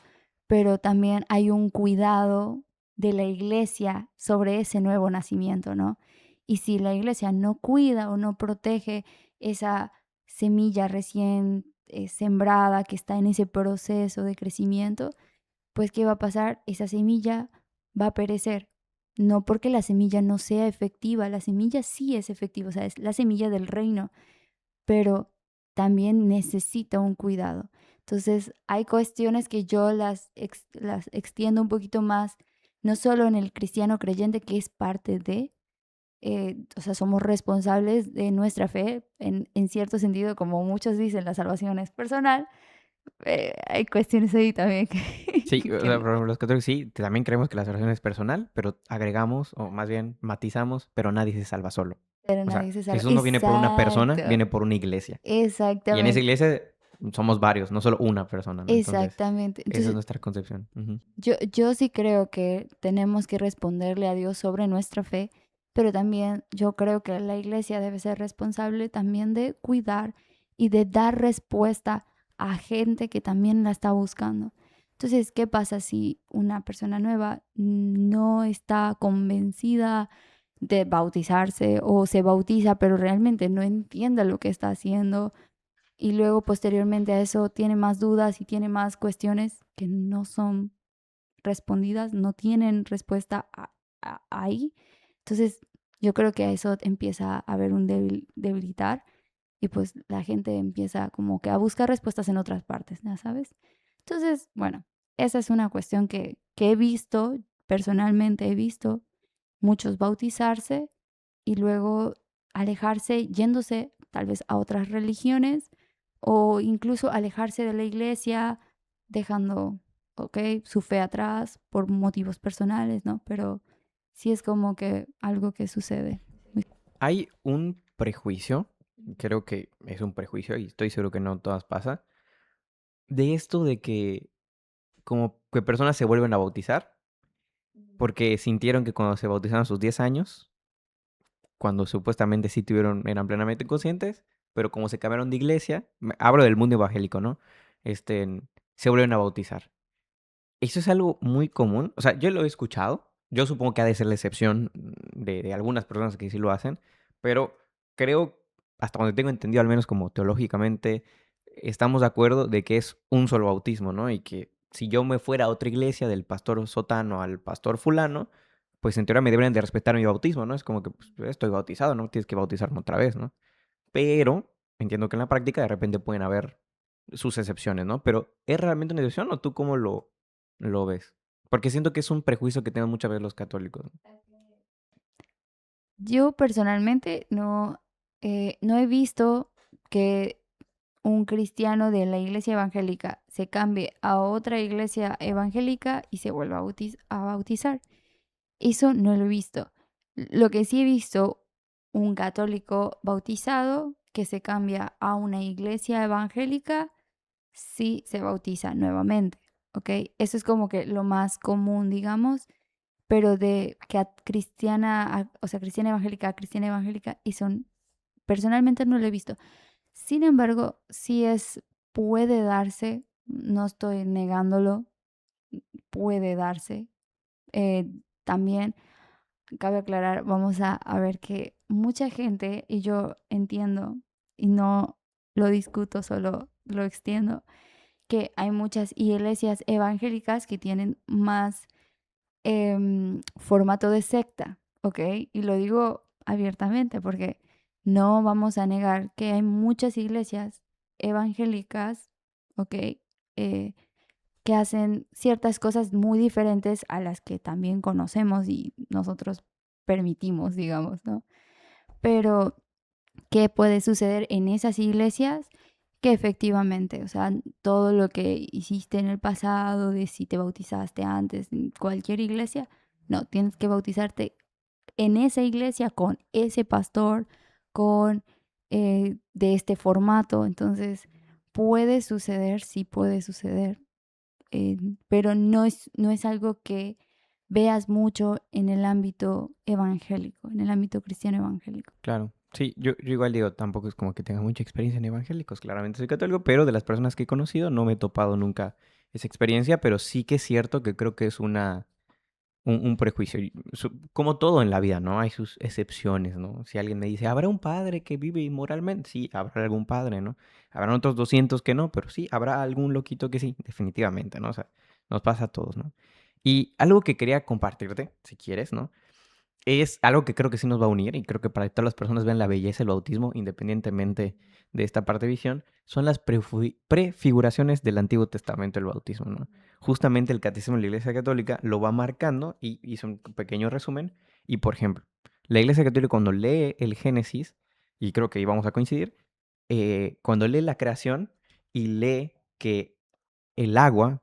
[SPEAKER 2] pero también hay un cuidado de la iglesia sobre ese nuevo nacimiento, ¿no? Y si la iglesia no cuida o no protege esa semilla recién sembrada que está en ese proceso de crecimiento, pues ¿qué va a pasar? Esa semilla va a perecer. No porque la semilla no sea efectiva, la semilla sí es efectiva, o sea, es la semilla del reino, pero también necesita un cuidado. Entonces, hay cuestiones que yo las extiendo un poquito más, no solo en el cristiano creyente, que es parte de, o sea, somos responsables de nuestra fe, en cierto sentido, como muchos dicen, la salvación es personal, hay cuestiones ahí también que,
[SPEAKER 1] Sí, o
[SPEAKER 2] que
[SPEAKER 1] sea,
[SPEAKER 2] no,
[SPEAKER 1] por ejemplo, los católicos sí, también creemos que la salvación es personal, pero agregamos, o más bien matizamos, pero nadie se salva solo.
[SPEAKER 2] pero
[SPEAKER 1] O sea,
[SPEAKER 2] nadie se salva.
[SPEAKER 1] Jesús no viene por una persona,
[SPEAKER 2] Exacto,
[SPEAKER 1] viene por una iglesia. Y en esa
[SPEAKER 2] exactamente,
[SPEAKER 1] iglesia somos varios, no solo una persona, ¿no? Entonces,
[SPEAKER 2] exactamente.
[SPEAKER 1] esa es
[SPEAKER 2] Entonces,
[SPEAKER 1] nuestra concepción. Ujú.
[SPEAKER 2] yo sí creo que tenemos que responderle a Dios sobre nuestra fe, pero también yo creo que la iglesia debe ser responsable también de cuidar y de dar respuesta a gente que también la está buscando. Entonces, ¿qué pasa si una persona nueva no está convencida de bautizarse o se bautiza, pero realmente no entiende lo que está haciendo? Y luego posteriormente a eso tiene más dudas y tiene más cuestiones que no son respondidas, no tienen respuesta ahí. Entonces, yo creo que a eso empieza a haber un debilitar y pues la gente empieza como que a buscar respuestas en otras partes, ¿ya sabes? Entonces, bueno, esa es una cuestión que he visto, personalmente he visto muchos bautizarse y luego alejarse, yéndose tal vez a otras religiones o incluso alejarse de la iglesia, dejando, ok, su fe atrás por motivos personales, ¿no? Pero sí es como que algo que sucede.
[SPEAKER 1] Hay un prejuicio, creo que es un prejuicio y estoy seguro que no todas pasa, de esto de que como que personas se vuelven a bautizar porque sintieron que cuando se bautizaron a sus 10 años, cuando supuestamente sí tuvieron, eran plenamente conscientes, pero como se cambiaron de iglesia, hablo del mundo evangélico, ¿no? Este, se vuelven a bautizar. Eso es algo muy común. O sea, yo lo he escuchado. Yo supongo que ha de ser la excepción de algunas personas que sí lo hacen. Pero creo, hasta donde tengo entendido, al menos como teológicamente, estamos de acuerdo de que es un solo bautismo, ¿no? Y que si yo me fuera a otra iglesia del pastor sotano al pastor fulano, pues en teoría me deberían de respetar mi bautismo, ¿no? Es como que pues, estoy bautizado, ¿no? Tienes que bautizarme otra vez, ¿no? Pero entiendo que en la práctica de repente pueden haber sus excepciones, ¿no? Pero ¿es realmente una excepción o tú cómo lo ves? Porque siento que es un prejuicio que tienen muchas veces los católicos, ¿no?
[SPEAKER 2] Yo personalmente no he visto que un cristiano de la iglesia evangélica se cambie a otra iglesia evangélica y se vuelva a bautizar. Eso no lo he visto. Lo que sí he visto, un católico bautizado que se cambia a una iglesia evangélica, sí se bautiza nuevamente, ¿ok? Eso es como que lo más común, digamos, pero de que a cristiana, o sea, cristiana evangélica, y son, personalmente no lo he visto. Sin embargo, sí puede darse, no estoy negándolo, puede darse. Eh, También cabe aclarar, vamos a ver que mucha gente, y yo entiendo, y no lo discuto, solo lo extiendo, que hay muchas iglesias evangélicas que tienen más formato de secta, ¿ok? Y lo digo abiertamente porque no vamos a negar que hay muchas iglesias evangélicas, ¿ok? Que hacen ciertas cosas muy diferentes a las que también conocemos y nosotros permitimos, digamos, ¿no? Pero, ¿qué puede suceder en esas iglesias? Que efectivamente, o sea, todo lo que hiciste en el pasado, de si te bautizaste antes en cualquier iglesia, no, tienes que bautizarte en esa iglesia con ese pastor, con de este formato. Entonces, puede suceder, sí puede suceder, pero no es algo que veas mucho en el ámbito evangélico, en el ámbito cristiano evangélico.
[SPEAKER 1] Claro. Sí, yo igual digo, tampoco es como que tenga mucha experiencia en evangélicos, claramente soy católico, pero de las personas que he conocido no me he topado nunca esa experiencia, pero sí que es cierto que creo que es un prejuicio. Como todo en la vida, ¿no? Hay sus excepciones, ¿no? Si alguien me dice, ¿habrá un padre que vive inmoralmente? Sí, habrá algún padre, ¿no? Habrán otros 200 que no, pero sí, habrá algún loquito que sí, definitivamente, ¿no? O sea, nos pasa a todos, ¿no? Y algo que quería compartirte, si quieres, ¿no? Es algo que creo que sí nos va a unir y creo que para que todas las personas vean la belleza del bautismo, independientemente de esta parte de visión, son las prefiguraciones del Antiguo Testamento del bautismo, ¿no? Justamente el Catecismo de la Iglesia Católica lo va marcando y hizo un pequeño resumen. Y por ejemplo, la Iglesia Católica cuando lee el Génesis, y creo que ahí vamos a coincidir, cuando lee la creación y lee que el agua,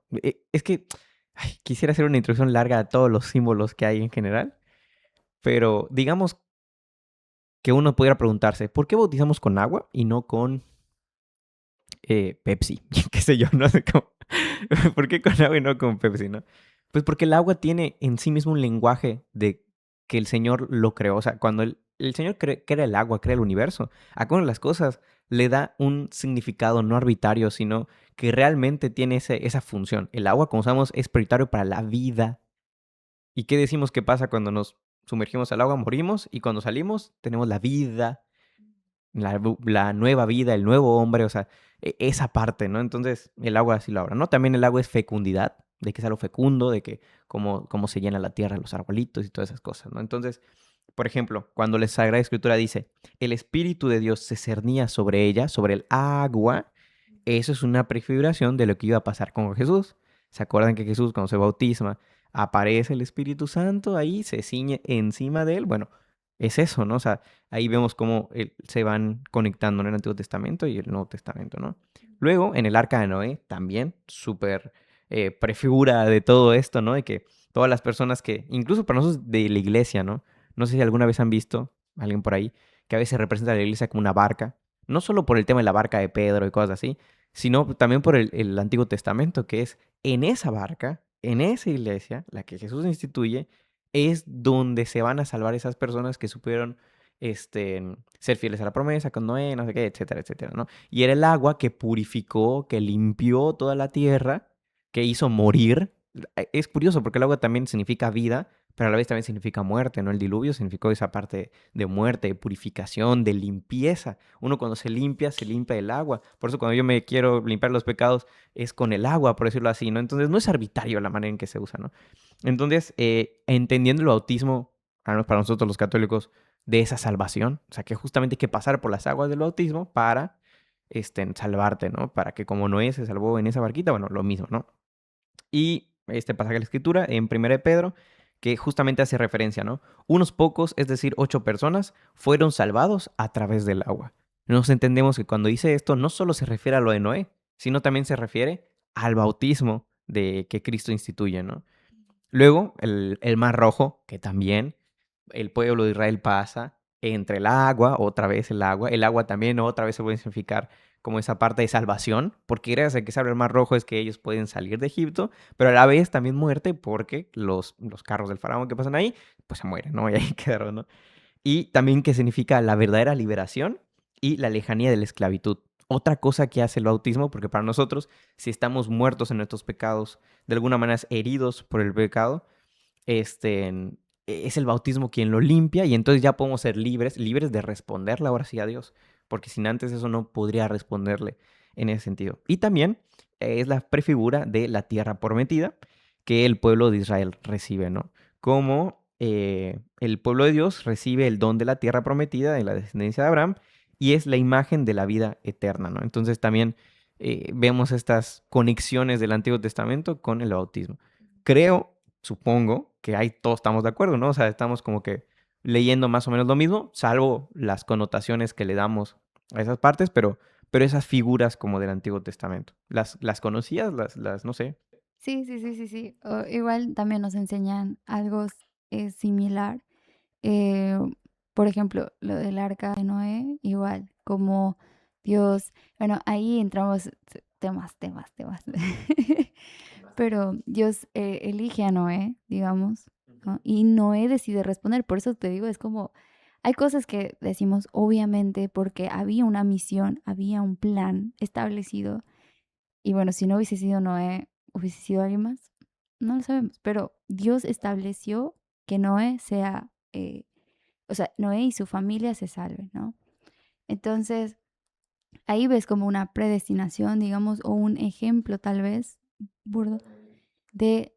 [SPEAKER 1] es que ay, quisiera hacer una introducción larga a todos los símbolos que hay en general, pero digamos que uno pudiera preguntarse, ¿por qué bautizamos con agua y no con Pepsi? ¿Qué sé yo? No sé cómo. ¿Por qué con agua y no con Pepsi, no? Pues porque el agua tiene en sí mismo un lenguaje de que el Señor lo creó. O sea, cuando el Señor crea el agua, crea el universo, a cada una de las cosas le da un significado no arbitrario, sino que realmente tiene esa función. El agua, como sabemos, es prioritario para la vida. ¿Y qué decimos que pasa cuando nos sumergimos al agua? Morimos y cuando salimos tenemos la vida, la nueva vida, el nuevo hombre, o sea, esa parte, ¿no? Entonces, el agua sí lo habla, ¿no? También el agua es fecundidad, de que es algo fecundo, de que cómo se llena la tierra, los arbolitos y todas esas cosas, ¿no? Entonces, por ejemplo, cuando la Sagrada Escritura dice, el Espíritu de Dios se cernía sobre ella, sobre el agua, eso es una prefiguración de lo que iba a pasar con Jesús. ¿Se acuerdan que Jesús cuando se bautisma aparece el Espíritu Santo ahí, se ciñe encima de él? Bueno, es eso, ¿no? O sea, ahí vemos cómo se van conectando en el Antiguo Testamento y el Nuevo Testamento, ¿no? Luego, en el Arca de Noé, también súper prefigura de todo esto, ¿no? De que todas las personas que, incluso para nosotros de la iglesia, ¿no? No sé si alguna vez han visto, alguien por ahí, que a veces representa a la iglesia como una barca, no solo por el tema de la barca de Pedro y cosas así, sino también por el Antiguo Testamento, que es en esa barca, en esa iglesia, la que Jesús instituye, es donde se van a salvar esas personas que supieron ser fieles a la promesa con Noé, no sé qué, etcétera, etcétera, ¿no? Y era el agua que purificó, que limpió toda la tierra, que hizo morir. Es curioso porque el agua también significa vida, pero a la vez también significa muerte, ¿no? El diluvio significó esa parte de muerte, de purificación, de limpieza. Uno cuando se limpia el agua. Por eso cuando yo me quiero limpiar los pecados es con el agua, por decirlo así, ¿no? Entonces no es arbitrario la manera en que se usa, ¿no? Entonces, entendiendo el bautismo, al menos para nosotros los católicos, de esa salvación, o sea, que justamente hay que pasar por las aguas del bautismo para salvarte, ¿no? Para que como Noé se salvó en esa barquita, bueno, lo mismo, ¿no? Y este pasaje de la Escritura en 1 de Pedro, que justamente hace referencia, ¿no? Unos pocos, es decir, 8 personas, fueron salvados a través del agua. Nos entendemos que cuando dice esto, no solo se refiere a lo de Noé, sino también se refiere al bautismo de que Cristo instituye, ¿no? Luego, el Mar Rojo, que también el pueblo de Israel pasa entre el agua, otra vez el agua también otra vez se puede significar como esa parte de salvación, porque gracias a que se abre el Mar Rojo es que ellos pueden salir de Egipto, pero a la vez también muerte porque los carros del faraón que pasan ahí, pues se mueren, ¿no? Y ahí quedaron, ¿no? Y también que significa la verdadera liberación y la lejanía de la esclavitud. Otra cosa que hace el bautismo, porque para nosotros, si estamos muertos en nuestros pecados, de alguna manera heridos por el pecado, este, es el bautismo quien lo limpia y entonces ya podemos ser libres, libres de responderle ahora sí a Dios, porque sin antes eso no podría responderle en ese sentido. Y también es la prefigura de la tierra prometida que el pueblo de Israel recibe, ¿no? Como el pueblo de Dios recibe el don de la tierra prometida de la descendencia de Abraham y es la imagen de la vida eterna, ¿no? Entonces también vemos estas conexiones del Antiguo Testamento con el bautismo. Creo, supongo que ahí todos estamos de acuerdo, ¿no? O sea, estamos como que leyendo más o menos lo mismo, salvo las connotaciones que le damos a esas partes, pero esas figuras como del Antiguo Testamento. ¿Las conocías? No sé.
[SPEAKER 2] Sí, sí, sí, sí, sí. Igual también nos enseñan algo similar. Eh, por ejemplo, lo del arca de Noé, igual, como Dios, bueno, ahí entramos temas. Pero Dios elige a Noé, digamos, ¿no? Y Noé decide responder. Por eso te digo, es como hay cosas que decimos obviamente porque había una misión, había un plan establecido. Y bueno, si no hubiese sido Noé, ¿hubiese sido alguien más? No lo sabemos, pero Dios estableció que Noé sea, o sea, Noé y su familia se salven, ¿no? Entonces, ahí ves como una predestinación, digamos, o un ejemplo tal vez, burdo, de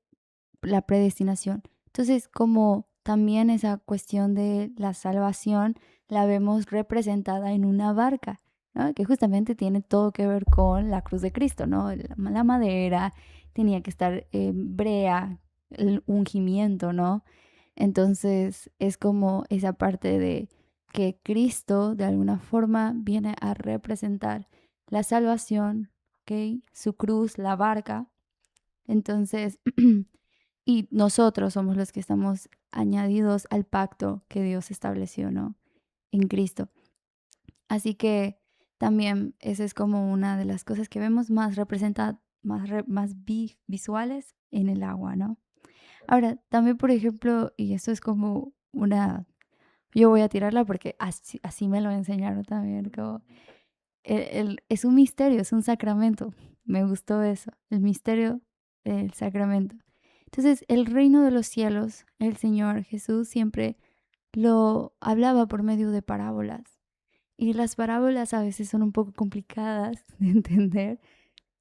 [SPEAKER 2] la predestinación. Entonces, como también esa cuestión de la salvación la vemos representada en una barca, ¿no? Que justamente tiene todo que ver con la cruz de Cristo, ¿no? La madera, tenía que estar brea, el ungimiento, ¿no? Entonces, es como esa parte de que Cristo de alguna forma viene a representar la salvación, ¿ok? Su cruz, la barca. Entonces, y nosotros somos los que estamos añadidos al pacto que Dios estableció, ¿no? En Cristo. Así que también esa es como una de las cosas que vemos más representadas, visuales en el agua, ¿no? Ahora, también, por ejemplo, y esto es como una, yo voy a tirarla porque así me lo enseñaron también, como es un misterio, es un sacramento. Me gustó eso, el misterio del sacramento. Entonces, el reino de los cielos, el Señor Jesús siempre lo hablaba por medio de parábolas. Y las parábolas a veces son un poco complicadas de entender.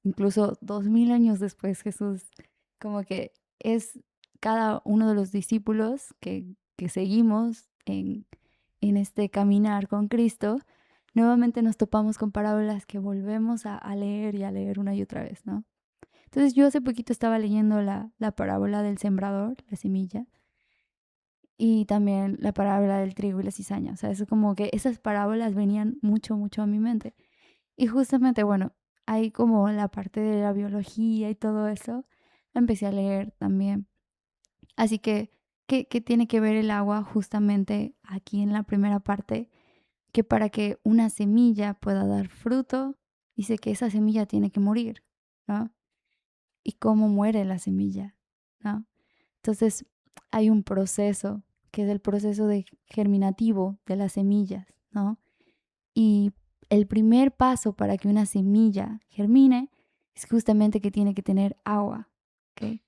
[SPEAKER 2] Incluso 2000 años después, Jesús, como que es cada uno de los discípulos que seguimos en este caminar con Cristo, nuevamente nos topamos con parábolas que volvemos a leer y a leer una y otra vez, ¿no? Entonces yo hace poquito estaba leyendo la parábola del sembrador, la semilla, y también la parábola del trigo y la cizaña. O sea, es como que esas parábolas venían mucho, mucho a mi mente. Y justamente, bueno, hay como la parte de la biología y todo eso, la empecé a leer también. Así que, ¿qué tiene que ver el agua justamente aquí en la primera parte? Que para que una semilla pueda dar fruto, dice que esa semilla tiene que morir, ¿no? ¿Y cómo muere la semilla? ¿No? Entonces, hay un proceso que es el proceso de germinativo de las semillas, ¿no? Y el primer paso para que una semilla germine es justamente que tiene que tener agua, ¿ok?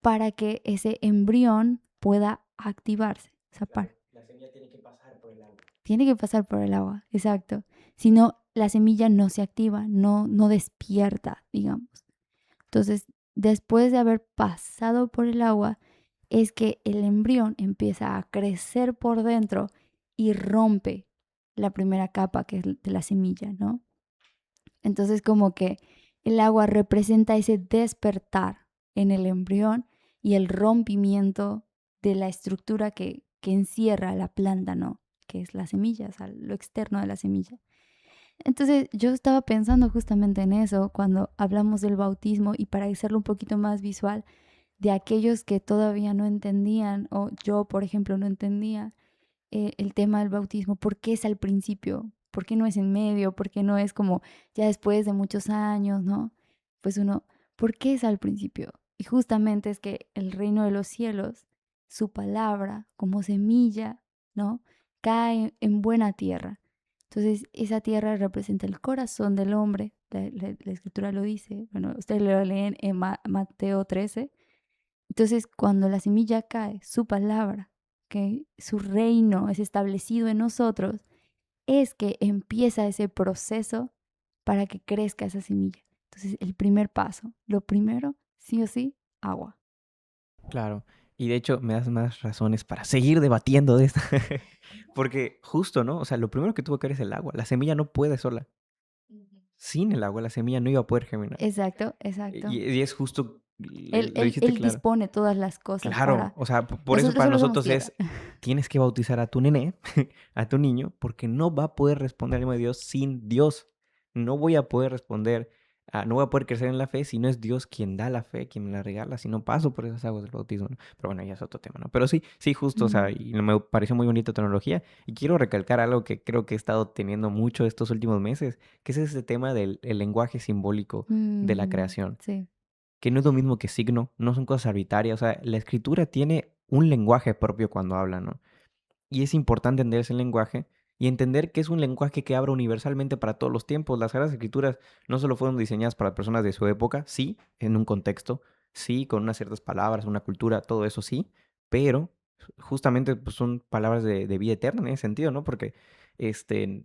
[SPEAKER 2] Para que ese embrión pueda activarse. Esa parte.
[SPEAKER 1] La semilla tiene que pasar por el agua.
[SPEAKER 2] Tiene que pasar por el agua, exacto. Si no, la semilla no se activa, no despierta, digamos. Entonces, después de haber pasado por el agua, es que el embrión empieza a crecer por dentro y rompe la primera capa que es de la semilla, ¿no? Entonces, como que el agua representa ese despertar en el embrión y el rompimiento de la estructura que encierra la planta, ¿no? Que es la semilla, o sea, lo externo de la semilla. Entonces yo estaba pensando justamente en eso cuando hablamos del bautismo y para hacerlo un poquito más visual, de aquellos que todavía no entendían, o yo, por ejemplo, no entendía el tema del bautismo, ¿por qué es al principio? ¿Por qué no es en medio? ¿Por qué no es como ya después de muchos años, ¿no? Pues uno, ¿por qué es al principio? Y justamente es que el reino de los cielos, su palabra como semilla, ¿no? Cae en buena tierra. Entonces, esa tierra representa el corazón del hombre. La escritura lo dice. Bueno, ustedes lo leen en Mateo 13. Entonces, cuando la semilla cae, su palabra, que su reino es establecido en nosotros, es que empieza ese proceso para que crezca esa semilla. Entonces, el primer paso, lo primero, sí o sí, agua.
[SPEAKER 1] Claro. Y de hecho, me das más razones para seguir debatiendo de esto. Porque justo, ¿no? O sea, lo primero que tuvo que ver es el agua. La semilla no puede sola.
[SPEAKER 2] Ujú.
[SPEAKER 1] Sin el agua, la semilla no iba a poder germinar.
[SPEAKER 2] Exacto, exacto.
[SPEAKER 1] Y es justo,
[SPEAKER 2] Él,
[SPEAKER 1] lo
[SPEAKER 2] él,
[SPEAKER 1] dijiste
[SPEAKER 2] él
[SPEAKER 1] claro.
[SPEAKER 2] dispone todas las cosas
[SPEAKER 1] Claro,
[SPEAKER 2] para...
[SPEAKER 1] o sea, por eso
[SPEAKER 2] Nosotros
[SPEAKER 1] para
[SPEAKER 2] solo somos
[SPEAKER 1] nosotros
[SPEAKER 2] tierra.
[SPEAKER 1] es, tienes que bautizar a tu nené, a tu niño, porque no va a poder responder al llamado de Dios sin Dios. No voy a poder responder, no voy a poder crecer en la fe si no es Dios quien da la fe, quien me la regala, si no paso por esas aguas del bautismo, ¿no? Pero bueno, ya es otro tema, ¿no? Pero sí, sí, justo, o sea,
[SPEAKER 2] Mm,
[SPEAKER 1] y me pareció muy bonita tu tecnología. Y quiero recalcar algo que creo que he estado teniendo mucho estos últimos meses, que es ese tema del el lenguaje simbólico de la creación,
[SPEAKER 2] sí.
[SPEAKER 1] que no es lo mismo que signo, no son cosas arbitrarias, o sea, la escritura tiene un lenguaje propio cuando habla, ¿no? y es importante entender ese lenguaje y entender que es un lenguaje que abre universalmente para todos los tiempos. Las Sagradas Escrituras no solo fueron diseñadas para personas de su época, sí, en un contexto, sí, con unas ciertas palabras, una cultura, todo eso sí, pero justamente pues, son palabras de vida eterna en ese sentido, ¿no? Porque este,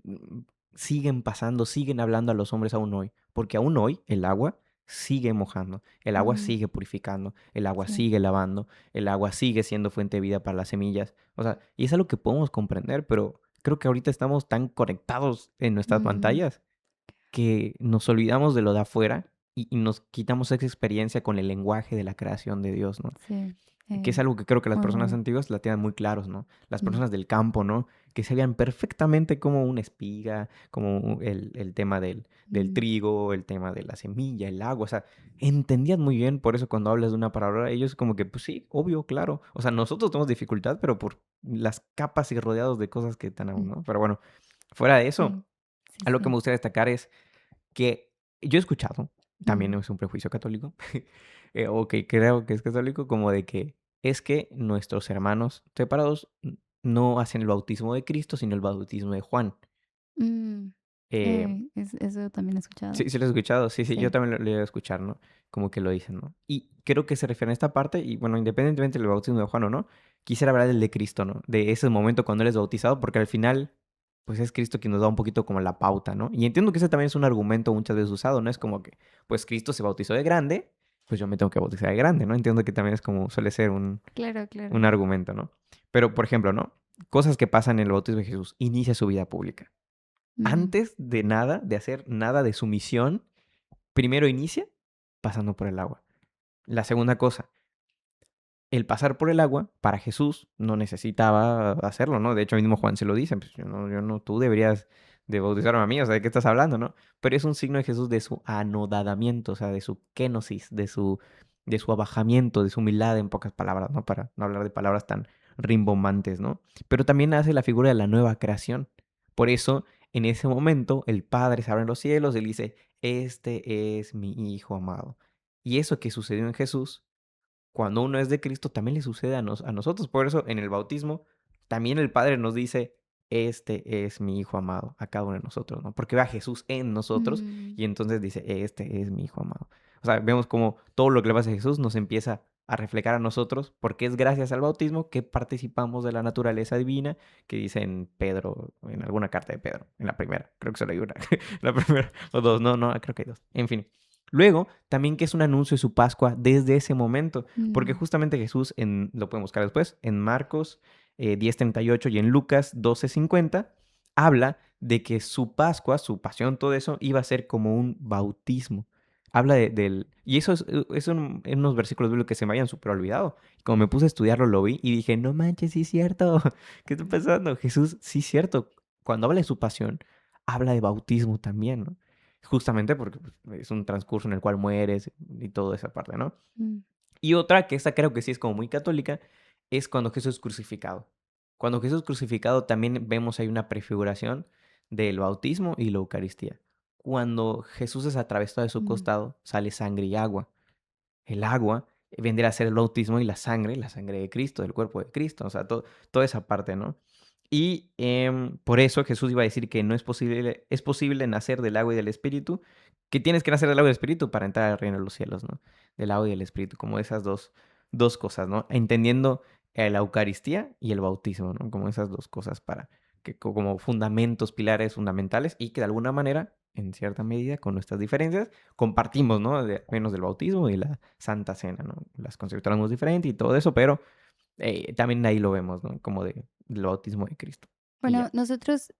[SPEAKER 1] siguen pasando, siguen hablando a los hombres aún hoy, porque aún hoy el agua sigue mojando, el agua
[SPEAKER 2] Mm,
[SPEAKER 1] sigue purificando, el agua
[SPEAKER 2] sí.
[SPEAKER 1] sigue lavando, el agua sigue siendo fuente de vida para las semillas. O sea, y es algo que podemos comprender, pero creo que ahorita estamos tan conectados en nuestras
[SPEAKER 2] Ujú,
[SPEAKER 1] pantallas que nos olvidamos de lo de afuera y nos quitamos esa experiencia con el lenguaje de la creación de Dios, ¿no?
[SPEAKER 2] sí,
[SPEAKER 1] Que es
[SPEAKER 2] eh,
[SPEAKER 1] algo que creo que las
[SPEAKER 2] muy
[SPEAKER 1] personas
[SPEAKER 2] bueno.
[SPEAKER 1] antiguas la tienen muy claros, ¿no? Las
[SPEAKER 2] Mm,
[SPEAKER 1] personas del campo, ¿no? Que sabían perfectamente como una espiga, como el tema del
[SPEAKER 2] mm,
[SPEAKER 1] trigo, el tema de la semilla, el agua, o sea, entendían muy bien, por eso cuando hablas de una palabra, ellos como que, pues sí, obvio, claro. O sea, nosotros tenemos dificultad, pero por las capas y rodeados de cosas que tenemos,
[SPEAKER 2] mm,
[SPEAKER 1] ¿no? Pero bueno, fuera de eso,
[SPEAKER 2] sí, sí,
[SPEAKER 1] algo que me
[SPEAKER 2] sí.
[SPEAKER 1] gustaría destacar es que yo he escuchado, también
[SPEAKER 2] Mm,
[SPEAKER 1] es un prejuicio católico, o que creo que es católico, como de que es que nuestros hermanos separados no hacen el bautismo de Cristo, sino el bautismo de Juan.
[SPEAKER 2] mm,
[SPEAKER 1] Eh,
[SPEAKER 2] eso también he escuchado.
[SPEAKER 1] sí, sí lo he escuchado, sí, sí, yo
[SPEAKER 2] Sí.
[SPEAKER 1] también lo he a escuchar, ¿no? Como que lo dicen, ¿no? Y creo que se refiere a esta parte, y bueno, independientemente del bautismo de Juan o no, quisiera hablar del de Cristo, ¿no? De ese momento cuando él es bautizado, porque al final, pues es Cristo quien nos da un poquito como la pauta, ¿no? Y entiendo que ese también es un argumento muchas veces usado, ¿no? Es como que, pues Cristo se bautizó de grande, pues yo me tengo que bautizar de grande, ¿no? Entiendo que también es como, suele ser
[SPEAKER 2] Claro,
[SPEAKER 1] un
[SPEAKER 2] claro.
[SPEAKER 1] argumento, ¿no? Pero, por ejemplo, ¿no? Cosas que pasan en el bautismo de Jesús. Inicia su vida pública.
[SPEAKER 2] Mm,
[SPEAKER 1] Antes de nada, de hacer nada de su misión, primero inicia pasando por el agua. La segunda cosa, el pasar por el agua, para Jesús, no necesitaba hacerlo, ¿no? De hecho, mismo Juan se lo dice, pues yo no, tú deberías de bautizarme a mí, o sea, ¿de qué estás hablando, no? Pero es un signo de Jesús de su anodadamiento, o sea, de su kenosis, de su abajamiento, de su humildad, en pocas palabras, ¿no? Para no hablar de palabras tan rimbombantes, ¿no? Pero también hace la figura de la nueva creación. Por eso, en ese momento, el Padre se abre en los cielos y él dice, este es mi Hijo amado. Y eso que sucedió en Jesús cuando uno es de Cristo, también le sucede a nosotros. Por eso, en el bautismo, también el Padre nos dice, este es mi Hijo amado, a cada uno de nosotros, ¿no? Porque ve a Jesús en nosotros
[SPEAKER 2] mm,
[SPEAKER 1] y entonces dice, este es mi Hijo amado. O sea, vemos como todo lo que le pasa a Jesús nos empieza a reflejar a nosotros, porque es gracias al bautismo que participamos de la naturaleza divina, que dice en Pedro, en alguna carta de Pedro, en la primera, creo que solo hay una, la primera, o dos, no, creo que hay dos, en fin. Luego, también que es un anuncio de su Pascua desde ese momento, porque
[SPEAKER 2] mm,
[SPEAKER 1] justamente Jesús, lo pueden buscar después, en Marcos 10:38 y en Lucas 12:50, habla de que su Pascua, su pasión, todo eso, iba a ser como un bautismo. Habla del... Y eso es en unos versículos bíblicos que se me habían súper olvidado. Como me puse a estudiarlo, lo vi y dije, no manches, sí es cierto. ¿Qué está pasando? Jesús, sí es cierto. Cuando habla de su pasión, habla de bautismo también, ¿no? Justamente porque pues, es un transcurso en el cual mueres y toda esa parte, ¿no?
[SPEAKER 2] mm,
[SPEAKER 1] Y otra, que esta creo que sí es como muy católica, es cuando Jesús es crucificado. Cuando Jesús es crucificado también vemos ahí una prefiguración del bautismo y la Eucaristía. Cuando Jesús es atravesado de su
[SPEAKER 2] mm,
[SPEAKER 1] costado, sale sangre y agua. El agua vendría a ser el bautismo y la sangre de Cristo, del cuerpo de Cristo, o sea, toda esa parte, ¿no? Y por eso Jesús iba a decir que no es posible nacer del agua y del espíritu, que tienes que nacer del agua y del espíritu para entrar al reino de los cielos, ¿no? Del agua y del espíritu, como esas dos cosas, ¿no? Entendiendo la Eucaristía y el bautismo, ¿no? Como esas dos cosas para que como fundamentos, pilares fundamentales y que de alguna manera, en cierta medida, con nuestras diferencias, compartimos, ¿no? Menos del bautismo y la Santa Cena, ¿no? Las conceptuamos diferente y todo eso, pero también ahí lo vemos, ¿no? Como del bautismo de Cristo. Y
[SPEAKER 2] Bueno,
[SPEAKER 1] ya.
[SPEAKER 2] nosotros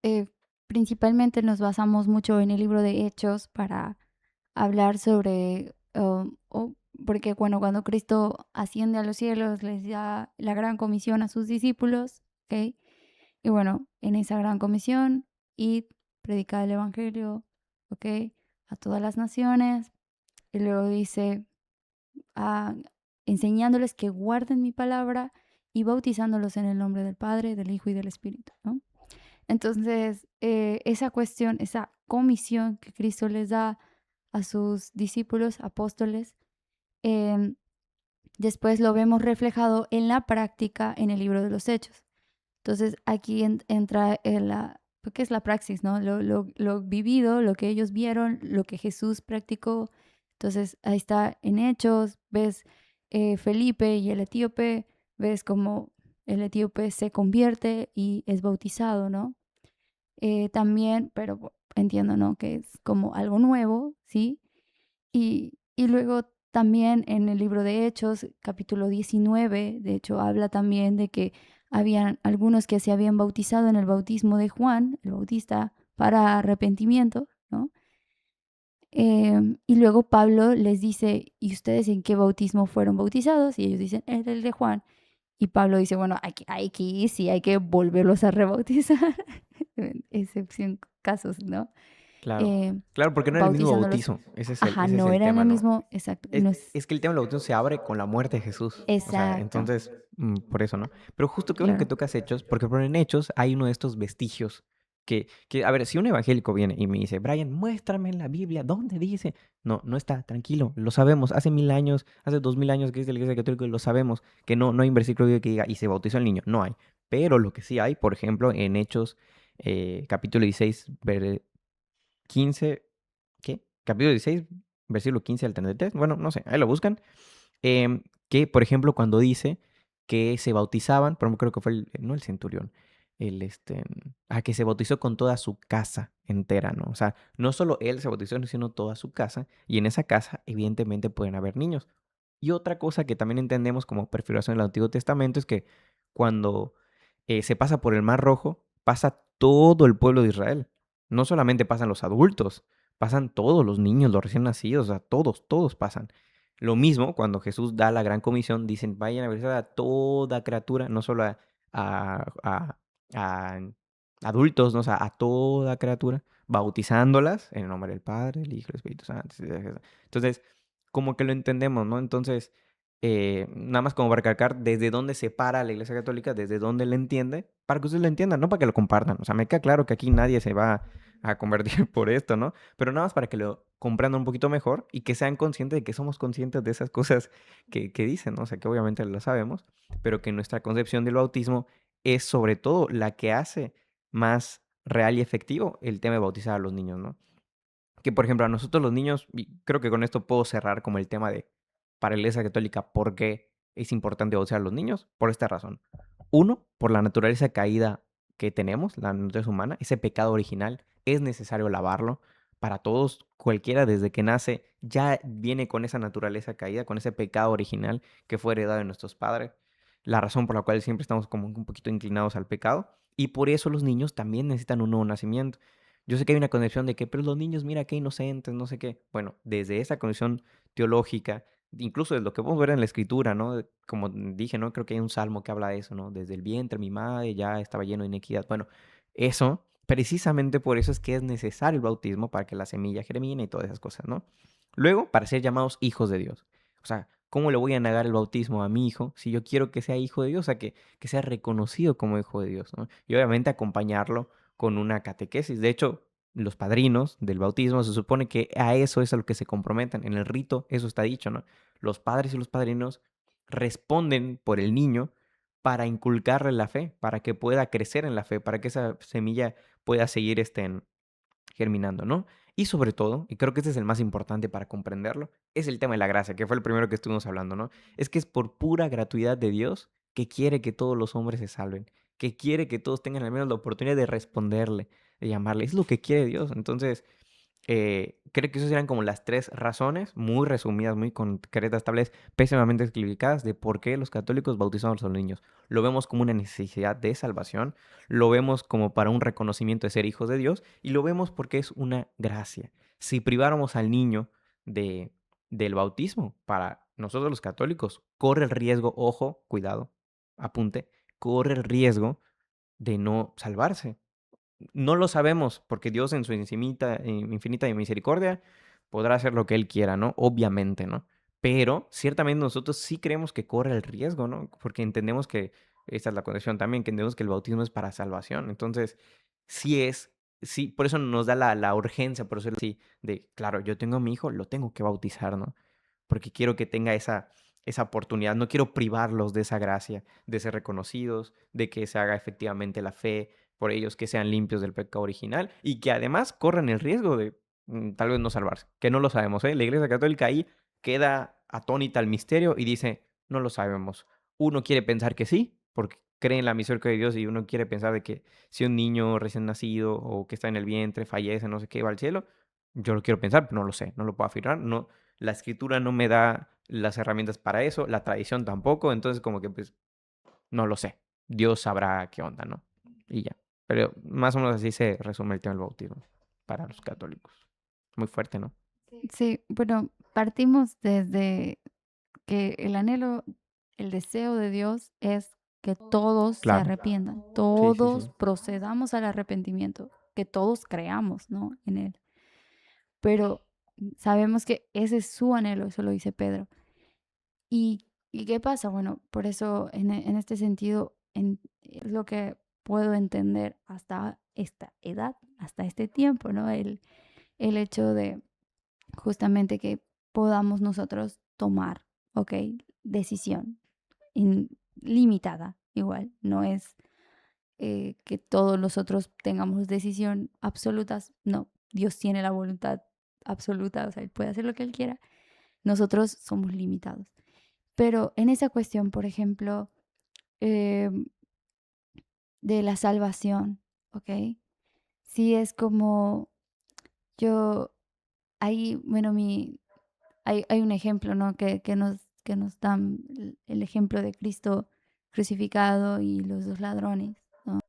[SPEAKER 2] principalmente nos basamos mucho en el libro de Hechos para hablar sobre, porque bueno, cuando Cristo asciende a los cielos, les da la gran comisión a sus discípulos, ¿ok? Y bueno, en esa gran comisión, id, predicad el Evangelio, ¿ok? A todas las naciones. Y luego dice, ah, enseñándoles que guarden mi palabra y bautizándolos en el nombre del Padre, del Hijo y del Espíritu, ¿no? Entonces, esa cuestión, esa comisión que Cristo les da a sus discípulos, apóstoles, después lo vemos reflejado en la práctica en el libro de los Hechos. Entonces, aquí entra ¿qué es la praxis, no? Lo vivido, lo que ellos vieron, lo que Jesús practicó. Entonces, ahí está en Hechos, ves Felipe y el etíope, ves cómo el etíope se convierte y es bautizado, ¿no? También, pero entiendo, ¿no? Que es como algo nuevo, ¿sí? Y luego también en el libro de Hechos, capítulo 19, de hecho, habla también de que habían algunos que se habían bautizado en el bautismo de Juan, el Bautista, para arrepentimiento, ¿no? Y luego Pablo les dice, ¿y ustedes en qué bautismo fueron bautizados? Y ellos dicen, en el de Juan. Y Pablo dice, bueno, sí, hay que volverlos a rebautizar, en excepción casos, ¿no?
[SPEAKER 1] Claro.
[SPEAKER 2] Eh,
[SPEAKER 1] Claro, porque no era el mismo
[SPEAKER 2] bautizándolos.
[SPEAKER 1] bautizo. Ese es
[SPEAKER 2] Ajá,
[SPEAKER 1] ese es
[SPEAKER 2] no
[SPEAKER 1] el
[SPEAKER 2] era en el
[SPEAKER 1] tema, ¿no?
[SPEAKER 2] mismo, exacto,
[SPEAKER 1] Es
[SPEAKER 2] no es,
[SPEAKER 1] es que el tema del bautismo se abre con la muerte de Jesús. O sea,
[SPEAKER 2] exacto,
[SPEAKER 1] entonces, por eso, ¿no? Pero justo qué bueno que
[SPEAKER 2] claro.
[SPEAKER 1] tocas Hechos, porque por en Hechos hay uno de estos vestigios que, a ver, si un evangélico viene y me dice, Brian, muéstrame en la Biblia, ¿dónde dice? No, no está, tranquilo, lo sabemos. Hace 1000 años, hace 2000 años que es de la Iglesia Católica y lo sabemos, que no hay un versículo bíblico que diga, y se bautizó el niño. No hay. Pero lo que sí hay, por ejemplo, en Hechos, capítulo 16, 15, ¿qué? Capítulo 16, versículo 15 al 33. Bueno, no sé, ahí lo buscan. Que, por ejemplo, cuando dice que se bautizaban, por ejemplo, creo que fue no el centurión, que se bautizó con toda su casa entera, ¿no? O sea, no solo él se bautizó, sino toda su casa, y en esa casa, evidentemente, pueden haber niños. Y otra cosa que también entendemos como prefiguración del Antiguo Testamento es que cuando se pasa por el Mar Rojo, pasa todo el pueblo de Israel. No solamente pasan los adultos, pasan todos los niños, los recién nacidos, o sea, todos pasan. Lo mismo cuando Jesús da la gran comisión, dicen, vayan a bautizar a toda criatura, no solo a- a adultos, ¿no? O sea, a toda criatura, bautizándolas en el nombre del Padre, el Hijo y el Espíritu Santo. Entonces, como que lo entendemos, ¿no? Entonces, nada más como para recalcar desde dónde se para la Iglesia Católica, desde dónde le entiende, para que ustedes lo entiendan, no para que lo compartan. O sea, me queda claro que aquí nadie se va a convertir por esto, ¿no? Pero nada más para que lo comprendan un poquito mejor y que sean conscientes de que somos conscientes de esas cosas que dicen, ¿no? O sea, que obviamente lo sabemos, pero que nuestra concepción del bautismo es sobre todo la que hace más real y efectivo el tema de bautizar a los niños, ¿no? Que, por ejemplo, a nosotros los niños, y creo que con esto puedo cerrar como el tema de, para la Iglesia Católica, ¿por qué es importante bautizar a los niños? Por esta razón. Uno, por la naturaleza caída que tenemos, la naturaleza humana, ese pecado original, es necesario lavarlo. Para todos, cualquiera desde que nace, ya viene con esa naturaleza caída, con ese pecado original que fue heredado de nuestros padres. La razón por la cual siempre estamos como un poquito inclinados al pecado. Y por eso los niños también necesitan un nuevo nacimiento. Yo sé que hay una concepción de que, pero los niños, mira qué inocentes, no sé qué. Bueno, desde esa concepción teológica, incluso de lo que podemos ver en la escritura, ¿no? Como dije, ¿no? Creo que hay un salmo que habla de eso, ¿no? Desde el vientre mi madre ya estaba lleno de inequidad. Bueno, eso, precisamente por eso es que es necesario el bautismo para que la semilla germine y todas esas cosas, ¿no? Luego, para ser llamados hijos de Dios. O sea, ¿cómo le voy a negar el bautismo a mi hijo si yo quiero que sea hijo de Dios? O sea, que sea reconocido como hijo de Dios, ¿no? Y obviamente acompañarlo con una catequesis. De hecho, los padrinos del bautismo se supone que a eso es a lo que se comprometen. En el rito, eso está dicho, ¿no? Los padres y los padrinos responden por el niño para inculcarle la fe, para que pueda crecer en la fe, para que esa semilla pueda seguir germinando, ¿no? Y sobre todo, y creo que este es el más importante para comprenderlo, es el tema de la gracia, que fue el primero que estuvimos hablando, ¿no? Es que es por pura gratuidad de Dios que quiere que todos los hombres se salven, que quiere que todos tengan al menos la oportunidad de responderle, de llamarle. Es lo que quiere Dios. Entonces, creo que esas eran como las tres razones, muy resumidas, muy concretas, tal vez pésimamente explicadas, de por qué los católicos bautizamos a los niños. Lo vemos como una necesidad de salvación, lo vemos como para un reconocimiento de ser hijos de Dios y lo vemos porque es una gracia. Si priváramos al niño de, del bautismo, para nosotros los católicos, corre el riesgo, ojo, cuidado, apunte, corre el riesgo de no salvarse. No lo sabemos, porque Dios en su infinita misericordia podrá hacer lo que Él quiera, ¿no? Obviamente, ¿no? Pero ciertamente nosotros sí creemos que corre el riesgo, ¿no? Porque entendemos que, esta es la condición también, que entendemos que el bautismo es para salvación. Entonces, sí, por eso nos da la urgencia, por eso así, de, claro, yo tengo a mi hijo, lo tengo que bautizar, ¿no? Porque quiero que tenga esa oportunidad, no quiero privarlos de esa gracia, de ser reconocidos, de que se haga efectivamente la fe por ellos, que sean limpios del pecado original y que además corran el riesgo de tal vez no salvarse, que no lo sabemos, ¿eh? La Iglesia Católica ahí queda atónita al misterio y dice, no lo sabemos. Uno quiere pensar que sí, porque cree en la misericordia de Dios y uno quiere pensar de que si un niño recién nacido o que está en el vientre fallece, no sé qué, va al cielo, yo lo quiero pensar, pero no lo sé, no lo puedo afirmar, no, la escritura no me da las herramientas para eso, la tradición tampoco, entonces como que pues no lo sé. Dios sabrá qué onda, ¿no? Y ya. Pero más o menos así se resume el tema del bautismo para los católicos. Muy fuerte, ¿no?
[SPEAKER 2] Sí, bueno, partimos desde que el anhelo, el deseo de Dios es que todos se
[SPEAKER 1] Claro.
[SPEAKER 2] arrepientan,
[SPEAKER 1] Sí, sí,
[SPEAKER 2] todos
[SPEAKER 1] sí.
[SPEAKER 2] procedamos al arrepentimiento, que todos creamos, ¿no? En Él. Pero sabemos que ese es su anhelo, eso lo dice Pedro. ¿Y qué pasa? Bueno, por eso en este sentido es lo que puedo entender hasta esta edad, hasta este tiempo, ¿no? El hecho de justamente que podamos nosotros tomar, ¿ok? Decisión limitada, igual, no es que todos nosotros tengamos decisión absolutas, no, Dios tiene la voluntad absoluta, o sea, Él puede hacer lo que Él quiera, nosotros somos limitados. Pero en esa cuestión, por ejemplo, eh, de la salvación, ¿ok? Sí es como yo, ahí, bueno, hay un ejemplo, ¿no? Que nos dan el ejemplo de Cristo crucificado y los dos ladrones, ¿no?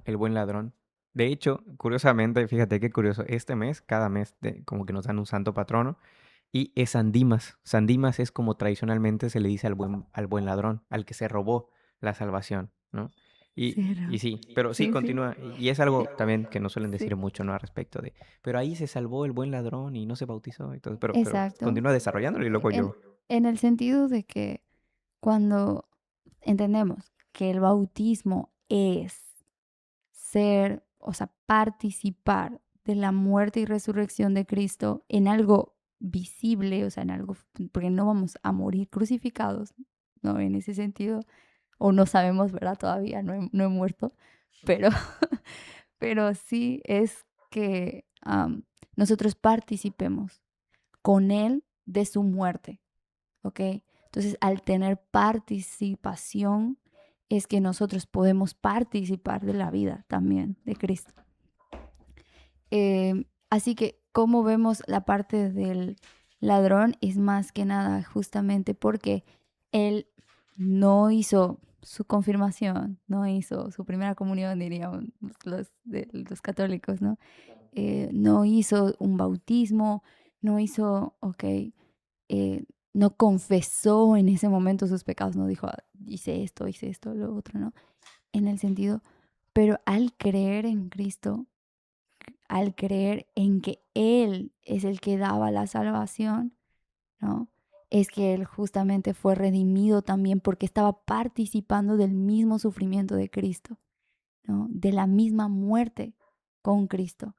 [SPEAKER 1] El buen ladrón. De hecho, curiosamente, fíjate qué curioso, este mes, cada mes, como que nos dan un santo patrono, y es San Dimas. San Dimas es como tradicionalmente se le dice al buen ladrón, al que se robó la salvación, ¿no? Y
[SPEAKER 2] Cero.
[SPEAKER 1] sí, pero sí,
[SPEAKER 2] Sí, sí.
[SPEAKER 1] continúa. Y es algo también que no suelen
[SPEAKER 2] Sí.
[SPEAKER 1] decir mucho, ¿no? Al respecto de, pero ahí se salvó el buen ladrón y no se bautizó. Entonces, pero
[SPEAKER 2] Exacto.
[SPEAKER 1] continúa desarrollándolo y luego
[SPEAKER 2] En,
[SPEAKER 1] yo.
[SPEAKER 2] en el sentido de que cuando entendemos que el bautismo es ser, o sea, participar de la muerte y resurrección de Cristo en algo visible, o sea, en algo, porque no vamos a morir crucificados, ¿no? En ese sentido, o no sabemos, ¿verdad? Todavía no he muerto, pero, pero sí es que nosotros participemos con Él de su muerte, ¿ok? Entonces, al tener participación, es que nosotros podemos participar de la vida también de Cristo. Así que, como vemos la parte del ladrón, es más que nada justamente porque él no hizo su confirmación, no hizo su primera comunión, diríamos los católicos, ¿no? No hizo un bautismo, no hizo, ok, no confesó en ese momento sus pecados, no dijo, "Ah, hice esto, lo otro, ¿no? En el sentido, pero al creer en Cristo, al creer en que Él es el que daba la salvación, ¿no? Es que Él justamente fue redimido también porque estaba participando del mismo sufrimiento de Cristo, ¿no? De la misma muerte con Cristo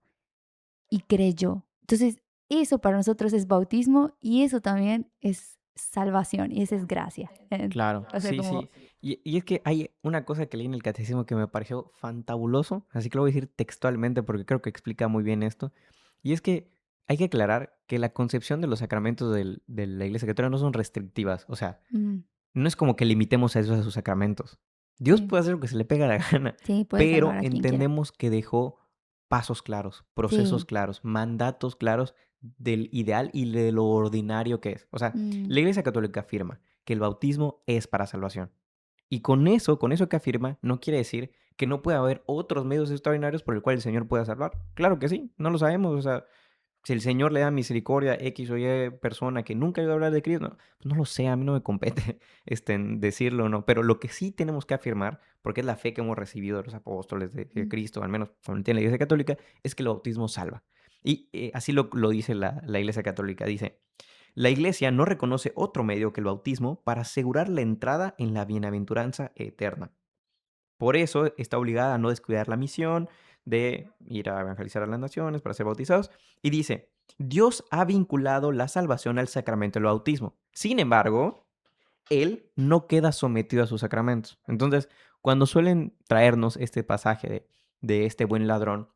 [SPEAKER 2] y creyó. Entonces, eso para nosotros es bautismo y eso también es salvación y esa es gracia.
[SPEAKER 1] Claro,
[SPEAKER 2] O sea,
[SPEAKER 1] sí,
[SPEAKER 2] como...
[SPEAKER 1] sí. Y es que hay una cosa que leí en el catecismo que me pareció fantabuloso, así que lo voy a decir textualmente porque creo que explica muy bien esto. Y es que hay que aclarar que la concepción de los sacramentos de la Iglesia Católica no son restrictivas. O sea,
[SPEAKER 2] mm,
[SPEAKER 1] no es como que limitemos a esos a sus sacramentos. Dios
[SPEAKER 2] sí,
[SPEAKER 1] puede hacer lo que se le pega la gana,
[SPEAKER 2] sí, puede
[SPEAKER 1] pero
[SPEAKER 2] salvar a quien quiera.
[SPEAKER 1] entendemos que dejó pasos claros, procesos
[SPEAKER 2] Sí,
[SPEAKER 1] claros, mandatos claros del ideal y de lo ordinario que es. O sea,
[SPEAKER 2] mm,
[SPEAKER 1] la Iglesia Católica afirma que el bautismo es para salvación. Y con eso que afirma, no quiere decir que no pueda haber otros medios extraordinarios por el cual el Señor pueda salvar. Claro que sí, no lo sabemos. O sea, si el Señor le da misericordia a X o Y persona que nunca iba a hablar de Cristo, no, pues no lo sé, a mí no me compete en decirlo, ¿no? Pero lo que sí tenemos que afirmar, porque es la fe que hemos recibido de los apóstoles de
[SPEAKER 2] mm,
[SPEAKER 1] Cristo, al menos como en la Iglesia Católica, es que el bautismo salva. Y así lo dice la Iglesia Católica. Dice, la Iglesia no reconoce otro medio que el bautismo para asegurar la entrada en la bienaventuranza eterna. Por eso está obligada a no descuidar la misión de ir a evangelizar a las naciones para ser bautizados. Y dice, Dios ha vinculado la salvación al sacramento del bautismo. Sin embargo, Él no queda sometido a sus sacramentos. Entonces, cuando suelen traernos este pasaje de este buen ladrón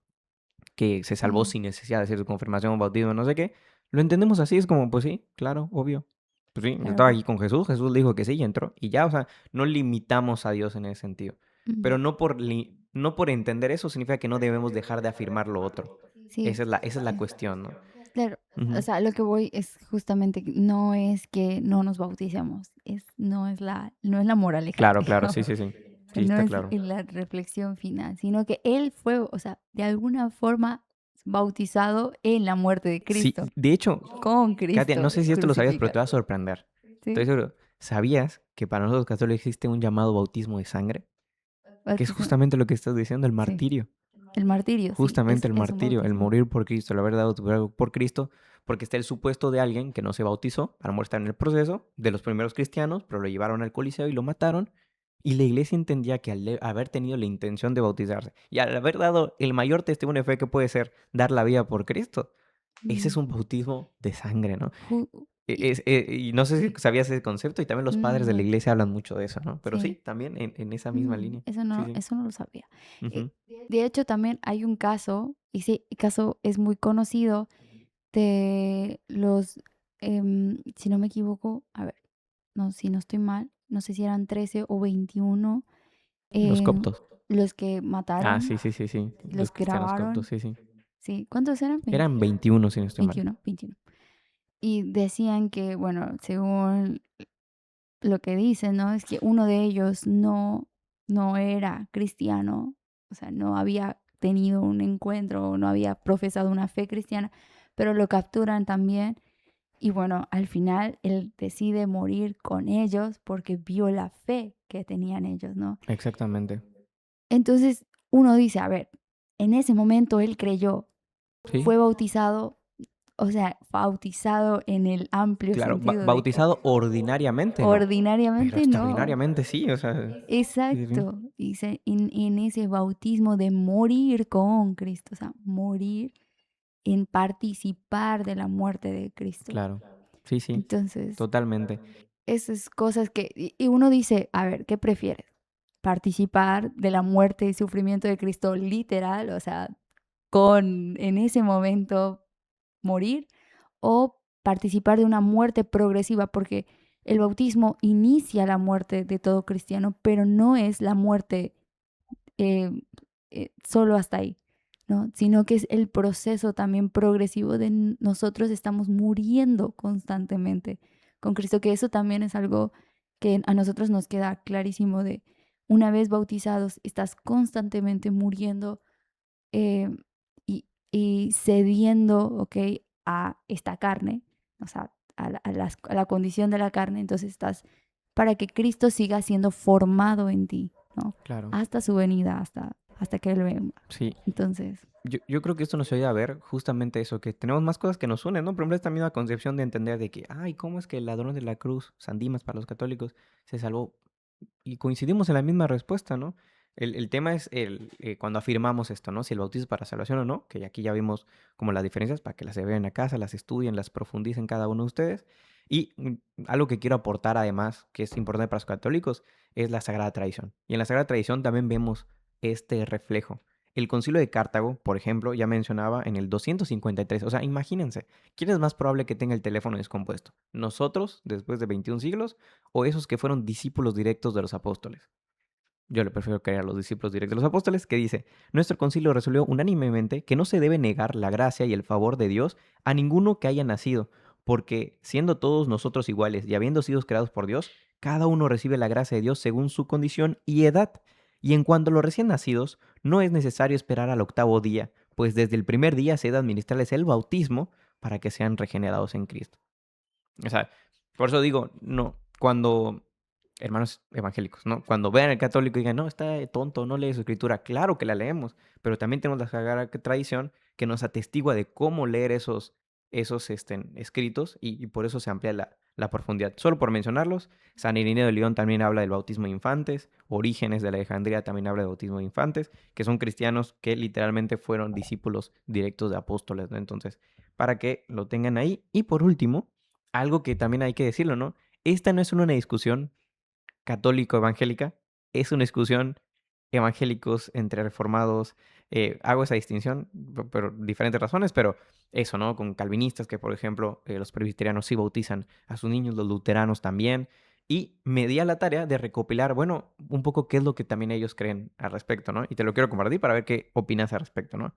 [SPEAKER 1] que se salvó
[SPEAKER 2] Sí,
[SPEAKER 1] sin necesidad de hacer su confirmación, bautismo, no sé qué, lo entendemos así, es como, pues sí, claro, obvio. Pues sí, estaba
[SPEAKER 2] claro.
[SPEAKER 1] aquí con Jesús, Jesús le dijo que sí y entró. Y ya, o sea, no limitamos a Dios en ese sentido.
[SPEAKER 2] Mm,
[SPEAKER 1] Pero no por entender eso significa que no debemos dejar de afirmar lo otro.
[SPEAKER 2] sí,
[SPEAKER 1] Esa es la
[SPEAKER 2] eh,
[SPEAKER 1] cuestión, ¿no?
[SPEAKER 2] claro. O
[SPEAKER 1] Ujú.
[SPEAKER 2] sea, lo que voy es justamente que no es que no nos bauticemos, no es la moraleja,
[SPEAKER 1] Claro, claro, sí,
[SPEAKER 2] digamos,
[SPEAKER 1] sí, sí. Sí,
[SPEAKER 2] no
[SPEAKER 1] está
[SPEAKER 2] es
[SPEAKER 1] claro.
[SPEAKER 2] la reflexión final, sino que él fue, o sea, de alguna forma bautizado en la muerte de
[SPEAKER 1] Sí,
[SPEAKER 2] Cristo,
[SPEAKER 1] de hecho,
[SPEAKER 2] con
[SPEAKER 1] Katia, no
[SPEAKER 2] Cristo
[SPEAKER 1] sé si esto lo sabías, pero te
[SPEAKER 2] crucificado.
[SPEAKER 1] va a sorprender. Estoy
[SPEAKER 2] ¿Sí?
[SPEAKER 1] seguro. ¿Sabías que para nosotros católicos existe un llamado bautismo de sangre? Que es
[SPEAKER 2] Bautismo,
[SPEAKER 1] justamente lo que estás diciendo, el
[SPEAKER 2] sí.
[SPEAKER 1] martirio.
[SPEAKER 2] El martirio, sí,
[SPEAKER 1] Justamente el
[SPEAKER 2] es un
[SPEAKER 1] martirio, el
[SPEAKER 2] bautismo.
[SPEAKER 1] morir por Cristo, el haber dado tu vida por Cristo, porque está el supuesto de alguien que no se bautizó, a lo mejor está en el proceso de los primeros cristianos, pero lo llevaron al Coliseo y lo mataron. Y la iglesia entendía que haber tenido la intención de bautizarse y al haber dado el mayor testimonio de fe que puede ser dar la vida por Cristo, ese es
[SPEAKER 2] Mm,
[SPEAKER 1] un bautismo de sangre, ¿no?
[SPEAKER 2] ju- y-
[SPEAKER 1] Y no sé si sabías ese concepto y también los padres de la
[SPEAKER 2] no,
[SPEAKER 1] iglesia hablan mucho de eso, ¿no? Pero
[SPEAKER 2] sí.
[SPEAKER 1] sí, también en esa misma
[SPEAKER 2] No,
[SPEAKER 1] línea. Sí, sí.
[SPEAKER 2] eso no lo sabía.
[SPEAKER 1] Ujú.
[SPEAKER 2] De hecho, también hay un caso, y sí, el caso es muy conocido, de los, si no me equivoco, a ver, no, si no estoy mal, no sé si eran 13 o 21,
[SPEAKER 1] Los
[SPEAKER 2] eh,
[SPEAKER 1] coptos.
[SPEAKER 2] los que
[SPEAKER 1] Ah,
[SPEAKER 2] mataron,
[SPEAKER 1] sí, sí, sí, sí.
[SPEAKER 2] los
[SPEAKER 1] Los cristianos coptos,
[SPEAKER 2] grabaron,
[SPEAKER 1] sí, sí.
[SPEAKER 2] sí, ¿cuántos eran?
[SPEAKER 1] Eran 21 si no estoy mal.
[SPEAKER 2] 21, 21. Y decían que, bueno, según lo que dicen, ¿no? Es que uno de ellos no era cristiano, o sea, no había tenido un encuentro o no había profesado una fe cristiana, pero lo capturan también y bueno, al final él decide morir con ellos porque vio la fe que tenían ellos, ¿no?
[SPEAKER 1] Exactamente.
[SPEAKER 2] Entonces uno dice, a ver, en ese momento él creyó,
[SPEAKER 1] Sí,
[SPEAKER 2] fue bautizado, o sea, bautizado en el amplio
[SPEAKER 1] claro.
[SPEAKER 2] sentido de que
[SPEAKER 1] Bautizado ordinariamente, no. Pero
[SPEAKER 2] ordinariamente no.
[SPEAKER 1] extraordinariamente sí, o sea. Sí, sí, sí.
[SPEAKER 2] Exacto. En ese bautismo de morir con Cristo, o sea, morir en participar de la muerte de Cristo.
[SPEAKER 1] Claro. Sí, sí.
[SPEAKER 2] Entonces,
[SPEAKER 1] Totalmente.
[SPEAKER 2] esas cosas que, y uno dice, a ver, ¿qué prefieres? ¿Participar de la muerte y sufrimiento de Cristo literal, o sea, en ese momento morir? ¿O participar de una muerte progresiva? Porque el bautismo inicia la muerte de todo cristiano, pero no es la muerte eh, solo hasta ahí, ¿no? Sino que es el proceso también progresivo de nosotros estamos muriendo constantemente con Cristo, que eso también es algo que a nosotros nos queda clarísimo de una vez bautizados, estás constantemente muriendo eh, y cediendo, ¿ok? A esta carne, o sea, a la condición de la carne, entonces estás para que Cristo siga siendo formado en ti, ¿no?
[SPEAKER 1] Claro.
[SPEAKER 2] Hasta su venida, hasta que Él venga.
[SPEAKER 1] Sí.
[SPEAKER 2] Entonces,
[SPEAKER 1] Yo creo que esto nos ayuda a ver justamente eso, que tenemos más cosas que nos unen, ¿no? Por ejemplo, esta misma concepción de entender de que, ay, ¿cómo es que el ladrón de la cruz, San Dimas para los católicos, se salvó? Y coincidimos en la misma respuesta, ¿no? El tema es cuando afirmamos esto, ¿no? Si el bautismo es para salvación o no, que aquí ya vimos como las diferencias para que las se vean a casa, las estudien, las profundicen cada uno de ustedes. Y algo que quiero aportar además, que es importante para los católicos, es la Sagrada Tradición. Y en la Sagrada Tradición también vemos este reflejo. El Concilio de Cartago, por ejemplo, ya mencionaba en el 253. O sea, imagínense, ¿quién es más probable que tenga el teléfono descompuesto? ¿Nosotros, después de 21 siglos, o esos que fueron discípulos directos de los apóstoles? Yo le prefiero creer a los discípulos directos de los apóstoles, que dice, nuestro concilio resolvió unánimemente que no se debe negar la gracia y el favor de Dios a ninguno que haya nacido, porque siendo todos nosotros iguales y habiendo sido creados por Dios, cada uno recibe la gracia de Dios según su condición y edad. Y en cuanto a los recién nacidos, no es necesario esperar al octavo día, pues desde el primer día se debe administrarles el bautismo para que sean regenerados en Cristo. O sea, por eso digo, no, cuando hermanos evangélicos, ¿no? Cuando vean al católico y digan, no, está tonto, no lee su escritura, claro que la leemos, pero también tenemos la Sagrada Tradición que nos atestigua de cómo leer esos esos escritos y por eso se amplía la profundidad. Solo por mencionarlos, San Irineo de León también habla del bautismo de infantes, Orígenes de Alejandría también habla del bautismo de infantes, que son cristianos que literalmente fueron discípulos directos de apóstoles, ¿no? Entonces, para que lo tengan ahí. Y por último, algo que también hay que decirlo, ¿no? Esta no es solo una discusión católico-evangélica, es una discusión evangélicos entre reformados. Hago esa distinción por diferentes razones, pero eso, ¿no? Con calvinistas, que por ejemplo los presbiterianos sí bautizan a sus niños, los luteranos también. Y me di a la tarea de recopilar, bueno, un poco qué es lo que también ellos creen al respecto, ¿no? Y te lo quiero compartir para ver qué opinas al respecto, ¿no?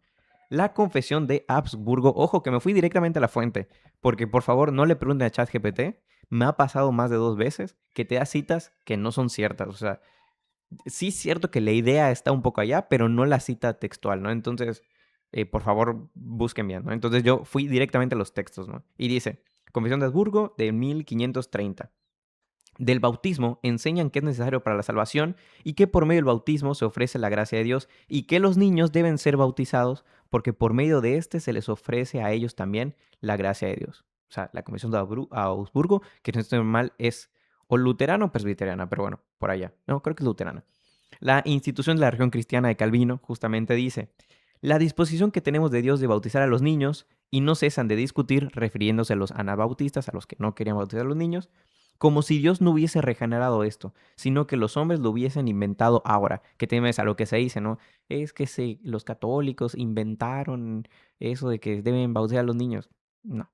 [SPEAKER 1] La confesión de Habsburgo, ojo que me fui directamente a la fuente, porque por favor no le pregunten a ChatGPT, me ha pasado más de 2 veces que te da citas que no son ciertas. O sea, sí es cierto que la idea está un poco allá, pero no la cita textual, ¿no? Entonces, por favor, busquen bien, ¿no? Entonces yo fui directamente a los textos, ¿no? Y dice, Confesión de Habsburgo de 1530. Del bautismo enseñan que es necesario para la salvación y que por medio del bautismo se ofrece la gracia de Dios y que los niños deben ser bautizados porque por medio de este se les ofrece a ellos también la gracia de Dios. O sea, la Confesión de Augsburgo, que no estoy mal, es o luterana o presbiteriana, pero bueno, por allá. No, creo que es luterana. La institución de la religión cristiana de Calvino justamente dice, la disposición que tenemos de Dios de bautizar a los niños, y no cesan de discutir, refiriéndose a los anabautistas, a los que no querían bautizar a los niños, como si Dios no hubiese regenerado esto, sino que los hombres lo hubiesen inventado ahora. Que temes a lo que se dice, ¿no? Es que los católicos inventaron eso de que deben bautizar a los niños. No.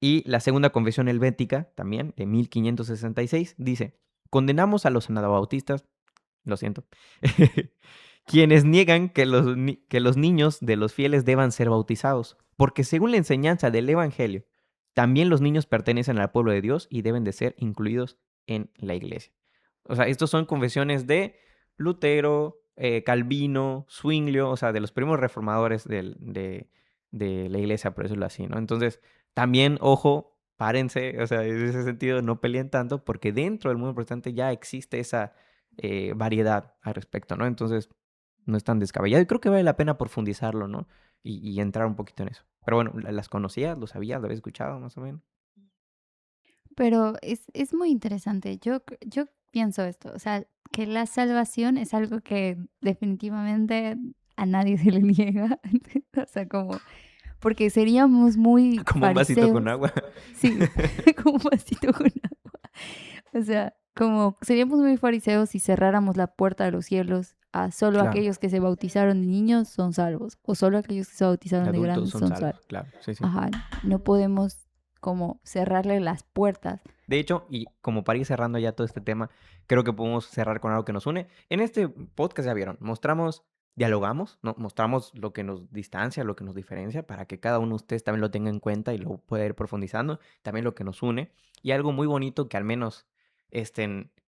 [SPEAKER 1] Y la segunda confesión helvética, también, de 1566, dice, condenamos a los anabautistas, lo siento, quienes niegan que los niños de los fieles deban ser bautizados, porque según la enseñanza del Evangelio, también los niños pertenecen al pueblo de Dios y deben de ser incluidos en la iglesia. O sea, estos son confesiones de Lutero, Calvino, Zwinglio, o sea, de los primeros reformadores de la iglesia, por decirlo así, ¿no? Entonces, también, ojo, párense, o sea, en ese sentido, no peleen tanto, porque dentro del mundo protestante ya existe esa variedad al respecto, ¿no? Entonces, no es tan descabellado y creo que vale la pena profundizarlo, ¿no? Y entrar un poquito en eso. Pero bueno, ¿las conocías? ¿Lo sabías? ¿Lo habías escuchado más o menos?
[SPEAKER 2] Pero es muy interesante. Yo pienso esto, o sea, que la salvación es algo que definitivamente a nadie se le niega. O sea, como porque seríamos muy
[SPEAKER 1] Como un vasito con
[SPEAKER 2] fariseos.
[SPEAKER 1] agua.
[SPEAKER 2] Sí, como un vasito con agua. O sea, como seríamos muy fariseos si cerráramos la puerta de los cielos a solo
[SPEAKER 1] Claro,
[SPEAKER 2] aquellos que se bautizaron de niños son salvos, o solo aquellos que se
[SPEAKER 1] de
[SPEAKER 2] bautizaron de
[SPEAKER 1] adultos
[SPEAKER 2] grandes
[SPEAKER 1] son
[SPEAKER 2] son
[SPEAKER 1] salvos,
[SPEAKER 2] salvos.
[SPEAKER 1] claro, sí, sí.
[SPEAKER 2] Ajá, no podemos como cerrarle las puertas.
[SPEAKER 1] De hecho, y como para ir cerrando ya todo este tema, creo que podemos cerrar con algo que nos une. En este podcast ya vieron, mostramos, dialogamos, ¿no? Mostramos lo que nos distancia, lo que nos diferencia, para que cada uno de ustedes también lo tenga en cuenta y lo pueda ir profundizando, también lo que nos une. Y algo muy bonito que al menos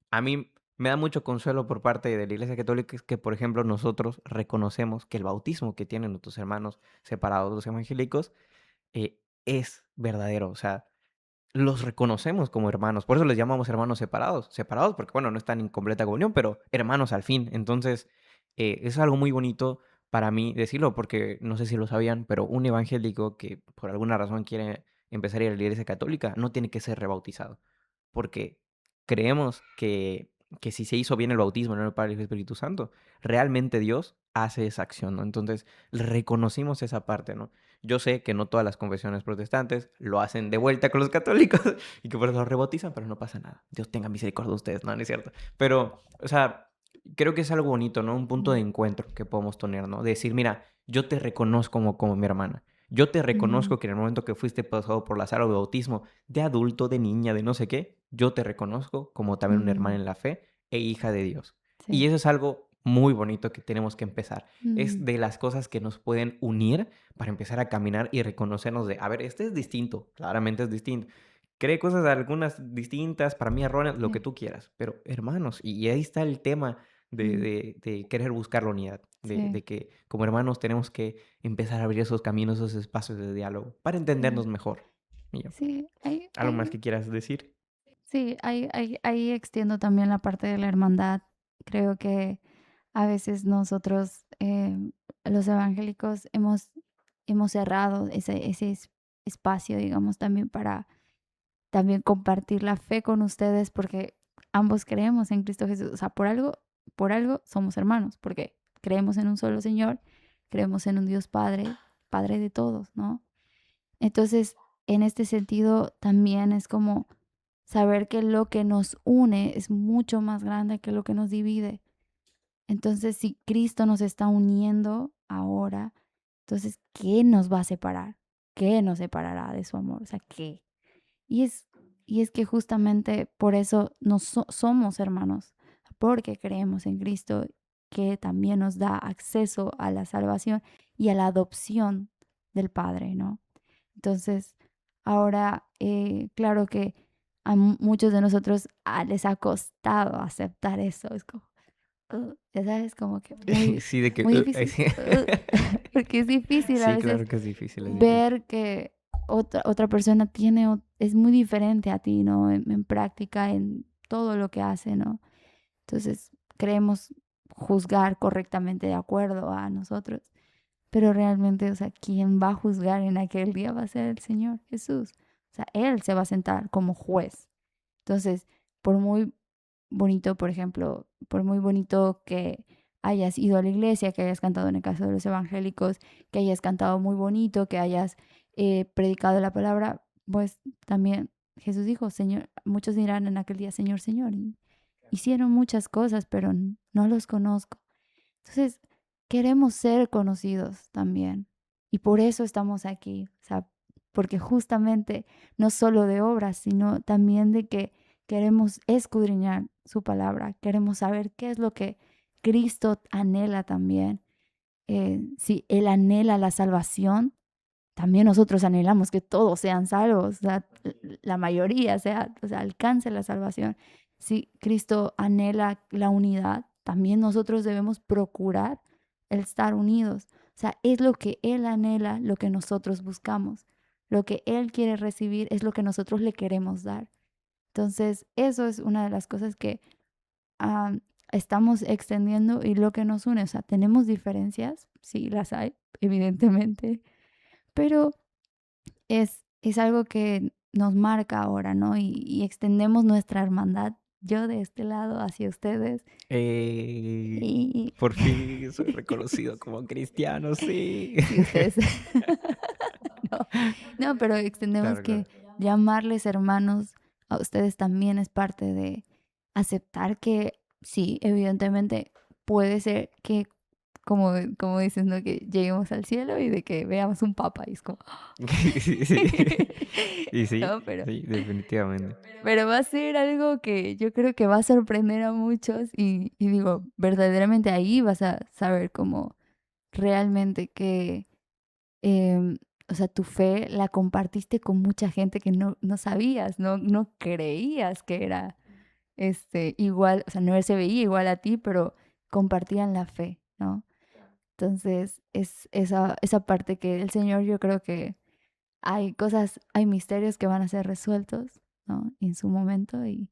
[SPEAKER 1] a mí me da mucho consuelo por parte de la Iglesia Católica es que, por ejemplo, nosotros reconocemos que el bautismo que tienen nuestros hermanos separados, los evangélicos, es verdadero. O sea, los reconocemos como hermanos, por eso les llamamos hermanos separados. Separados porque, bueno, no están en completa comunión, pero hermanos al fin. Entonces, es algo muy bonito para mí decirlo, porque no sé si lo sabían, pero un evangélico que por alguna razón quiere empezar a ir a la iglesia católica no tiene que ser rebautizado, porque creemos que si se hizo bien el bautismo en el Padre, Hijo y Espíritu Santo, realmente Dios hace esa acción, ¿no? Entonces, reconocimos esa parte, ¿no? Yo sé que no todas las confesiones protestantes lo hacen de vuelta con los católicos y que por eso lo rebautizan, pero no pasa nada. Dios tenga misericordia de ustedes, ¿no? No es cierto. Pero, o sea, creo que es algo bonito, ¿no? Un punto de
[SPEAKER 2] Mm,
[SPEAKER 1] encuentro que podemos tener, ¿no? De decir, mira, yo te reconozco como mi hermana. Yo te
[SPEAKER 2] ujú,
[SPEAKER 1] reconozco que en el momento que fuiste pasado por la sala de bautismo, de adulto, de niña, de no sé qué, yo te reconozco como también una hermana
[SPEAKER 2] mm,
[SPEAKER 1] en la fe e hija de Dios. Y
[SPEAKER 2] sí,
[SPEAKER 1] eso es algo muy bonito que tenemos que empezar. Es
[SPEAKER 2] mm,
[SPEAKER 1] de las cosas que nos pueden unir para empezar a caminar y reconocernos de, a ver, este es distinto, claramente es distinto. Cree cosas algunas distintas, para mí erróneas, lo que
[SPEAKER 2] sí,
[SPEAKER 1] tú quieras, pero hermanos, y ahí está el tema
[SPEAKER 2] mm,
[SPEAKER 1] de querer buscar la unidad,
[SPEAKER 2] sí,
[SPEAKER 1] de que como hermanos tenemos que empezar a abrir esos caminos, esos espacios de diálogo para
[SPEAKER 2] sí,
[SPEAKER 1] entendernos mejor. Y yo,
[SPEAKER 2] sí,
[SPEAKER 1] ¿algo más que quieras decir?
[SPEAKER 2] sí, ahí extiendo también la parte de la hermandad. Creo que a veces nosotros, los evangélicos, hemos cerrado espacio, digamos, también para también compartir la fe con ustedes, porque ambos creemos en Cristo Jesús. O sea, por algo somos hermanos, porque creemos en un solo Señor, creemos en un Dios Padre, Padre de todos, ¿no? Entonces, en este sentido, también es como saber que lo que nos une es mucho más grande que lo que nos divide. Entonces, si Cristo nos está uniendo ahora, entonces, ¿qué nos va a separar? ¿Qué nos separará de su amor? O sea, ¿qué? Y es, y es que justamente por eso somos hermanos, porque creemos en Cristo, que también nos da acceso a la salvación y a la adopción del Padre, ¿no? Entonces, ahora, claro que a muchos de nosotros les ha costado aceptar eso. Es como, ya sabes, como que muy,
[SPEAKER 1] Sí, de que,
[SPEAKER 2] muy difícil,
[SPEAKER 1] sí.
[SPEAKER 2] porque es difícil a
[SPEAKER 1] Sí,
[SPEAKER 2] veces
[SPEAKER 1] claro que es difícil, es difícil.
[SPEAKER 2] ver que otra persona es muy diferente a ti, ¿no? En práctica, en todo lo que hace, ¿no? Entonces, creemos juzgar correctamente de acuerdo a nosotros, pero realmente, o sea, quien va a juzgar en aquel día va a ser el Señor Jesús. O sea, Él se va a sentar como juez. Entonces, por muy bonito, por ejemplo, por muy bonito que hayas ido a la iglesia, que hayas cantado en el caso de los evangélicos, que hayas cantado muy bonito, que hayas predicado la palabra, pues también Jesús dijo, Señor, muchos dirán en aquel día, Señor, Señor, y hicieron muchas cosas, pero no los conozco. Entonces, queremos ser conocidos también. Y por eso estamos aquí. O sea, porque justamente no solo de obras, sino también de que queremos escudriñar su palabra. Queremos saber qué es lo que Cristo anhela también. Si Él anhela la salvación, también nosotros anhelamos que todos sean salvos, o sea, la mayoría o sea, alcance la salvación. Si Cristo anhela la unidad, también nosotros debemos procurar el estar unidos. O sea, es lo que Él anhela, lo que nosotros buscamos. Lo que Él quiere recibir es lo que nosotros le queremos dar. Entonces, eso es una de las cosas que ah, estamos extendiendo y lo que nos une. O sea, tenemos diferencias, sí, las hay, evidentemente, pero es algo que nos marca ahora, ¿no? Y extendemos nuestra hermandad, yo de este lado hacia ustedes. Y
[SPEAKER 1] Por fin soy reconocido como cristiano, sí.
[SPEAKER 2] sí, ustedes. No, no, pero extendemos
[SPEAKER 1] Claro,
[SPEAKER 2] que
[SPEAKER 1] claro.
[SPEAKER 2] llamarles hermanos a ustedes también es parte de aceptar que sí, evidentemente puede ser que, como dices, ¿no? Que lleguemos al cielo y de que veamos un papa y es como...
[SPEAKER 1] Sí, sí. Y sí,
[SPEAKER 2] No,
[SPEAKER 1] sí, definitivamente.
[SPEAKER 2] pero va a ser algo que yo creo que va a sorprender a muchos y digo, verdaderamente ahí vas a saber cómo realmente que, em, o sea, tu fe la compartiste con mucha gente que no sabías, no creías que era igual, o sea, no se veía igual a ti, pero compartían la fe, ¿no? Entonces, es esa parte que el Señor yo creo que hay cosas, hay misterios que van a ser resueltos, ¿no? En su momento y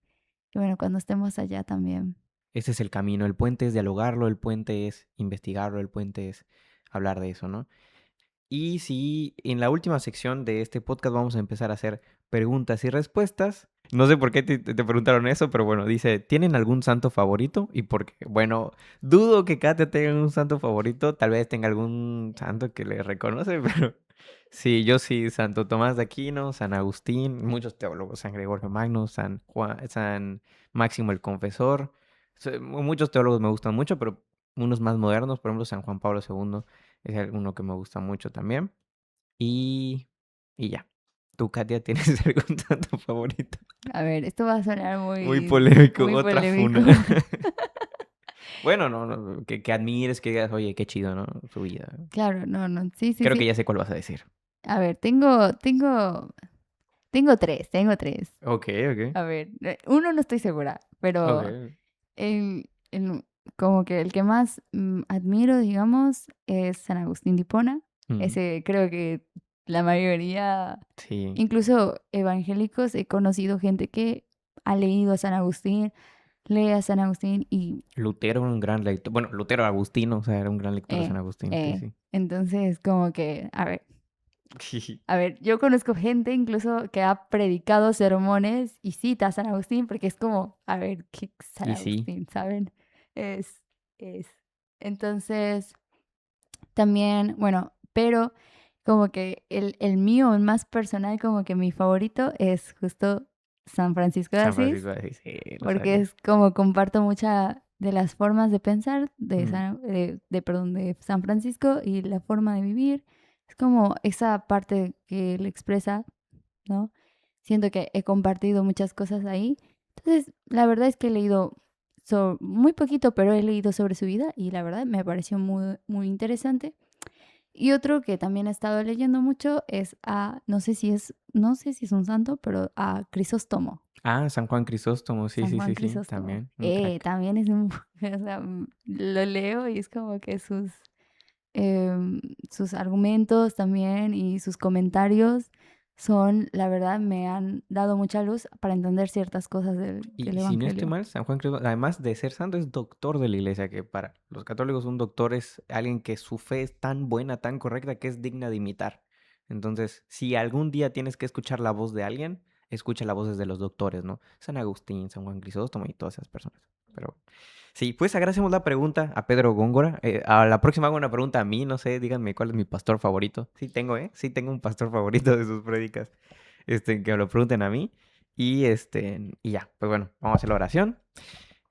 [SPEAKER 2] bueno, cuando estemos allá también.
[SPEAKER 1] Ese es el camino. El puente es dialogarlo, el puente es investigarlo, el puente es hablar de eso, ¿no? Y si en la última sección de este podcast vamos a empezar a hacer preguntas y respuestas. No sé por qué te preguntaron eso, pero bueno, dice, ¿tienen algún santo favorito? Y porque, bueno, dudo que Katia tenga un santo favorito, tal vez tenga algún santo que le reconoce, pero sí, yo sí, Santo Tomás de Aquino, San Agustín, muchos teólogos, San Gregorio Magno, San Juan, San Máximo el Confesor. Muchos teólogos me gustan mucho, pero unos más modernos, por ejemplo, San Juan Pablo II. Es uno que me gusta mucho también. Y, y ya. ¿Tú, Katia, tienes algún santo favorito?
[SPEAKER 2] A ver, esto va a sonar
[SPEAKER 1] Muy polémico,
[SPEAKER 2] muy
[SPEAKER 1] otra
[SPEAKER 2] polémico.
[SPEAKER 1] funa. Bueno, no, que admires, que digas, oye, qué chido, ¿no? Su vida.
[SPEAKER 2] Claro, no, sí, sí,
[SPEAKER 1] Creo que
[SPEAKER 2] sí.
[SPEAKER 1] ya sé cuál vas a decir.
[SPEAKER 2] A ver, tengo tres.
[SPEAKER 1] Ok, ok.
[SPEAKER 2] A ver, uno no estoy segura, pero
[SPEAKER 1] Ok.
[SPEAKER 2] el- como que el que más admiro, digamos, es San Agustín de Hipona.
[SPEAKER 1] Mm,
[SPEAKER 2] Ese creo que la mayoría,
[SPEAKER 1] sí.
[SPEAKER 2] incluso evangélicos, he conocido gente que ha leído a San Agustín, lee a San Agustín y
[SPEAKER 1] Lutero, un gran lector. Bueno, Lutero Agustino, o sea, era un gran lector de San
[SPEAKER 2] eh,
[SPEAKER 1] Agustín, sí, sí.
[SPEAKER 2] entonces como que, a ver. A ver, yo conozco gente incluso que ha predicado sermones y cita a San Agustín, porque es como, a ver, ¿qué San
[SPEAKER 1] Y sí,
[SPEAKER 2] Agustín, saben? Es, es. Entonces, también, bueno, pero como que el mío, el más personal, como que mi favorito es justo San Francisco de
[SPEAKER 1] San Francisco
[SPEAKER 2] Asís,
[SPEAKER 1] de Asís, sí, lo
[SPEAKER 2] porque
[SPEAKER 1] sabía.
[SPEAKER 2] es como comparto mucha de las formas de pensar
[SPEAKER 1] Mm,
[SPEAKER 2] perdón, de San Francisco y la forma de vivir. Es como esa parte que él expresa, ¿no? Siento que he compartido muchas cosas ahí. Entonces, la verdad es que he leído muy poquito, pero he leído sobre su vida y la verdad me pareció muy, muy interesante. Y otro que también he estado leyendo mucho es no sé si es un santo, pero a Crisóstomo.
[SPEAKER 1] Ah, San Juan Crisóstomo, sí,
[SPEAKER 2] San
[SPEAKER 1] sí,
[SPEAKER 2] Juan
[SPEAKER 1] sí, sí,
[SPEAKER 2] Crisóstomo.
[SPEAKER 1] también, un crack.
[SPEAKER 2] También es un, o sea, lo leo y es como que sus argumentos también y sus comentarios son, la verdad, me han dado mucha luz para entender ciertas cosas del
[SPEAKER 1] Y si no estoy
[SPEAKER 2] Evangelio.
[SPEAKER 1] mal, San Juan Crisóstomo, además de ser santo, es doctor de la iglesia, que para los católicos un doctor es alguien que su fe es tan buena, tan correcta, que es digna de imitar. Entonces, si algún día tienes que escuchar la voz de alguien, escucha las voces de los doctores, ¿no? San Agustín, San Juan Crisóstomo y todas esas personas. Pero sí, pues agradecemos la pregunta a Pedro Góngora. A la próxima hago una pregunta a mí, no sé, díganme cuál es mi pastor favorito. Sí tengo, ¿eh? Sí tengo un pastor favorito de sus prédicas. Que me lo pregunten a mí. Y ya, pues bueno, vamos a hacer la oración.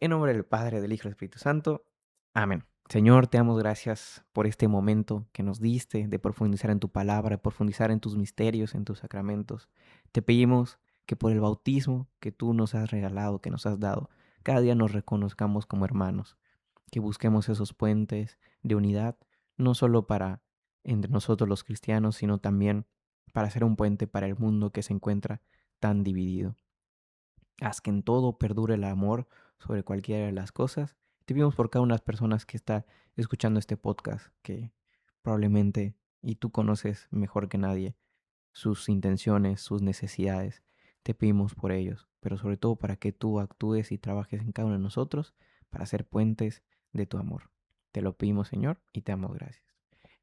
[SPEAKER 1] En nombre del Padre, del Hijo y del Espíritu Santo. Amén. Señor, te damos gracias por este momento que nos diste de profundizar en tu palabra, de profundizar en tus misterios, en tus sacramentos. Te pedimos que por el bautismo que tú nos has regalado, que nos has dado, cada día nos reconozcamos como hermanos, que busquemos esos puentes de unidad, no solo para entre nosotros los cristianos, sino también para ser un puente para el mundo que se encuentra tan dividido. Haz que en todo perdure el amor sobre cualquiera de las cosas. Te pedimos por cada una de las personas que está escuchando este podcast, que probablemente, y tú conoces mejor que nadie, sus intenciones, sus necesidades. Te pedimos por ellos, pero sobre todo para que tú actúes y trabajes en cada uno de nosotros para ser puentes de tu amor. Te lo pedimos, Señor, y te damos gracias.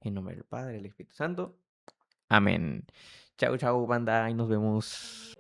[SPEAKER 1] En nombre del Padre, del Espíritu Santo. Amén. Chau, chau, banda, y nos vemos.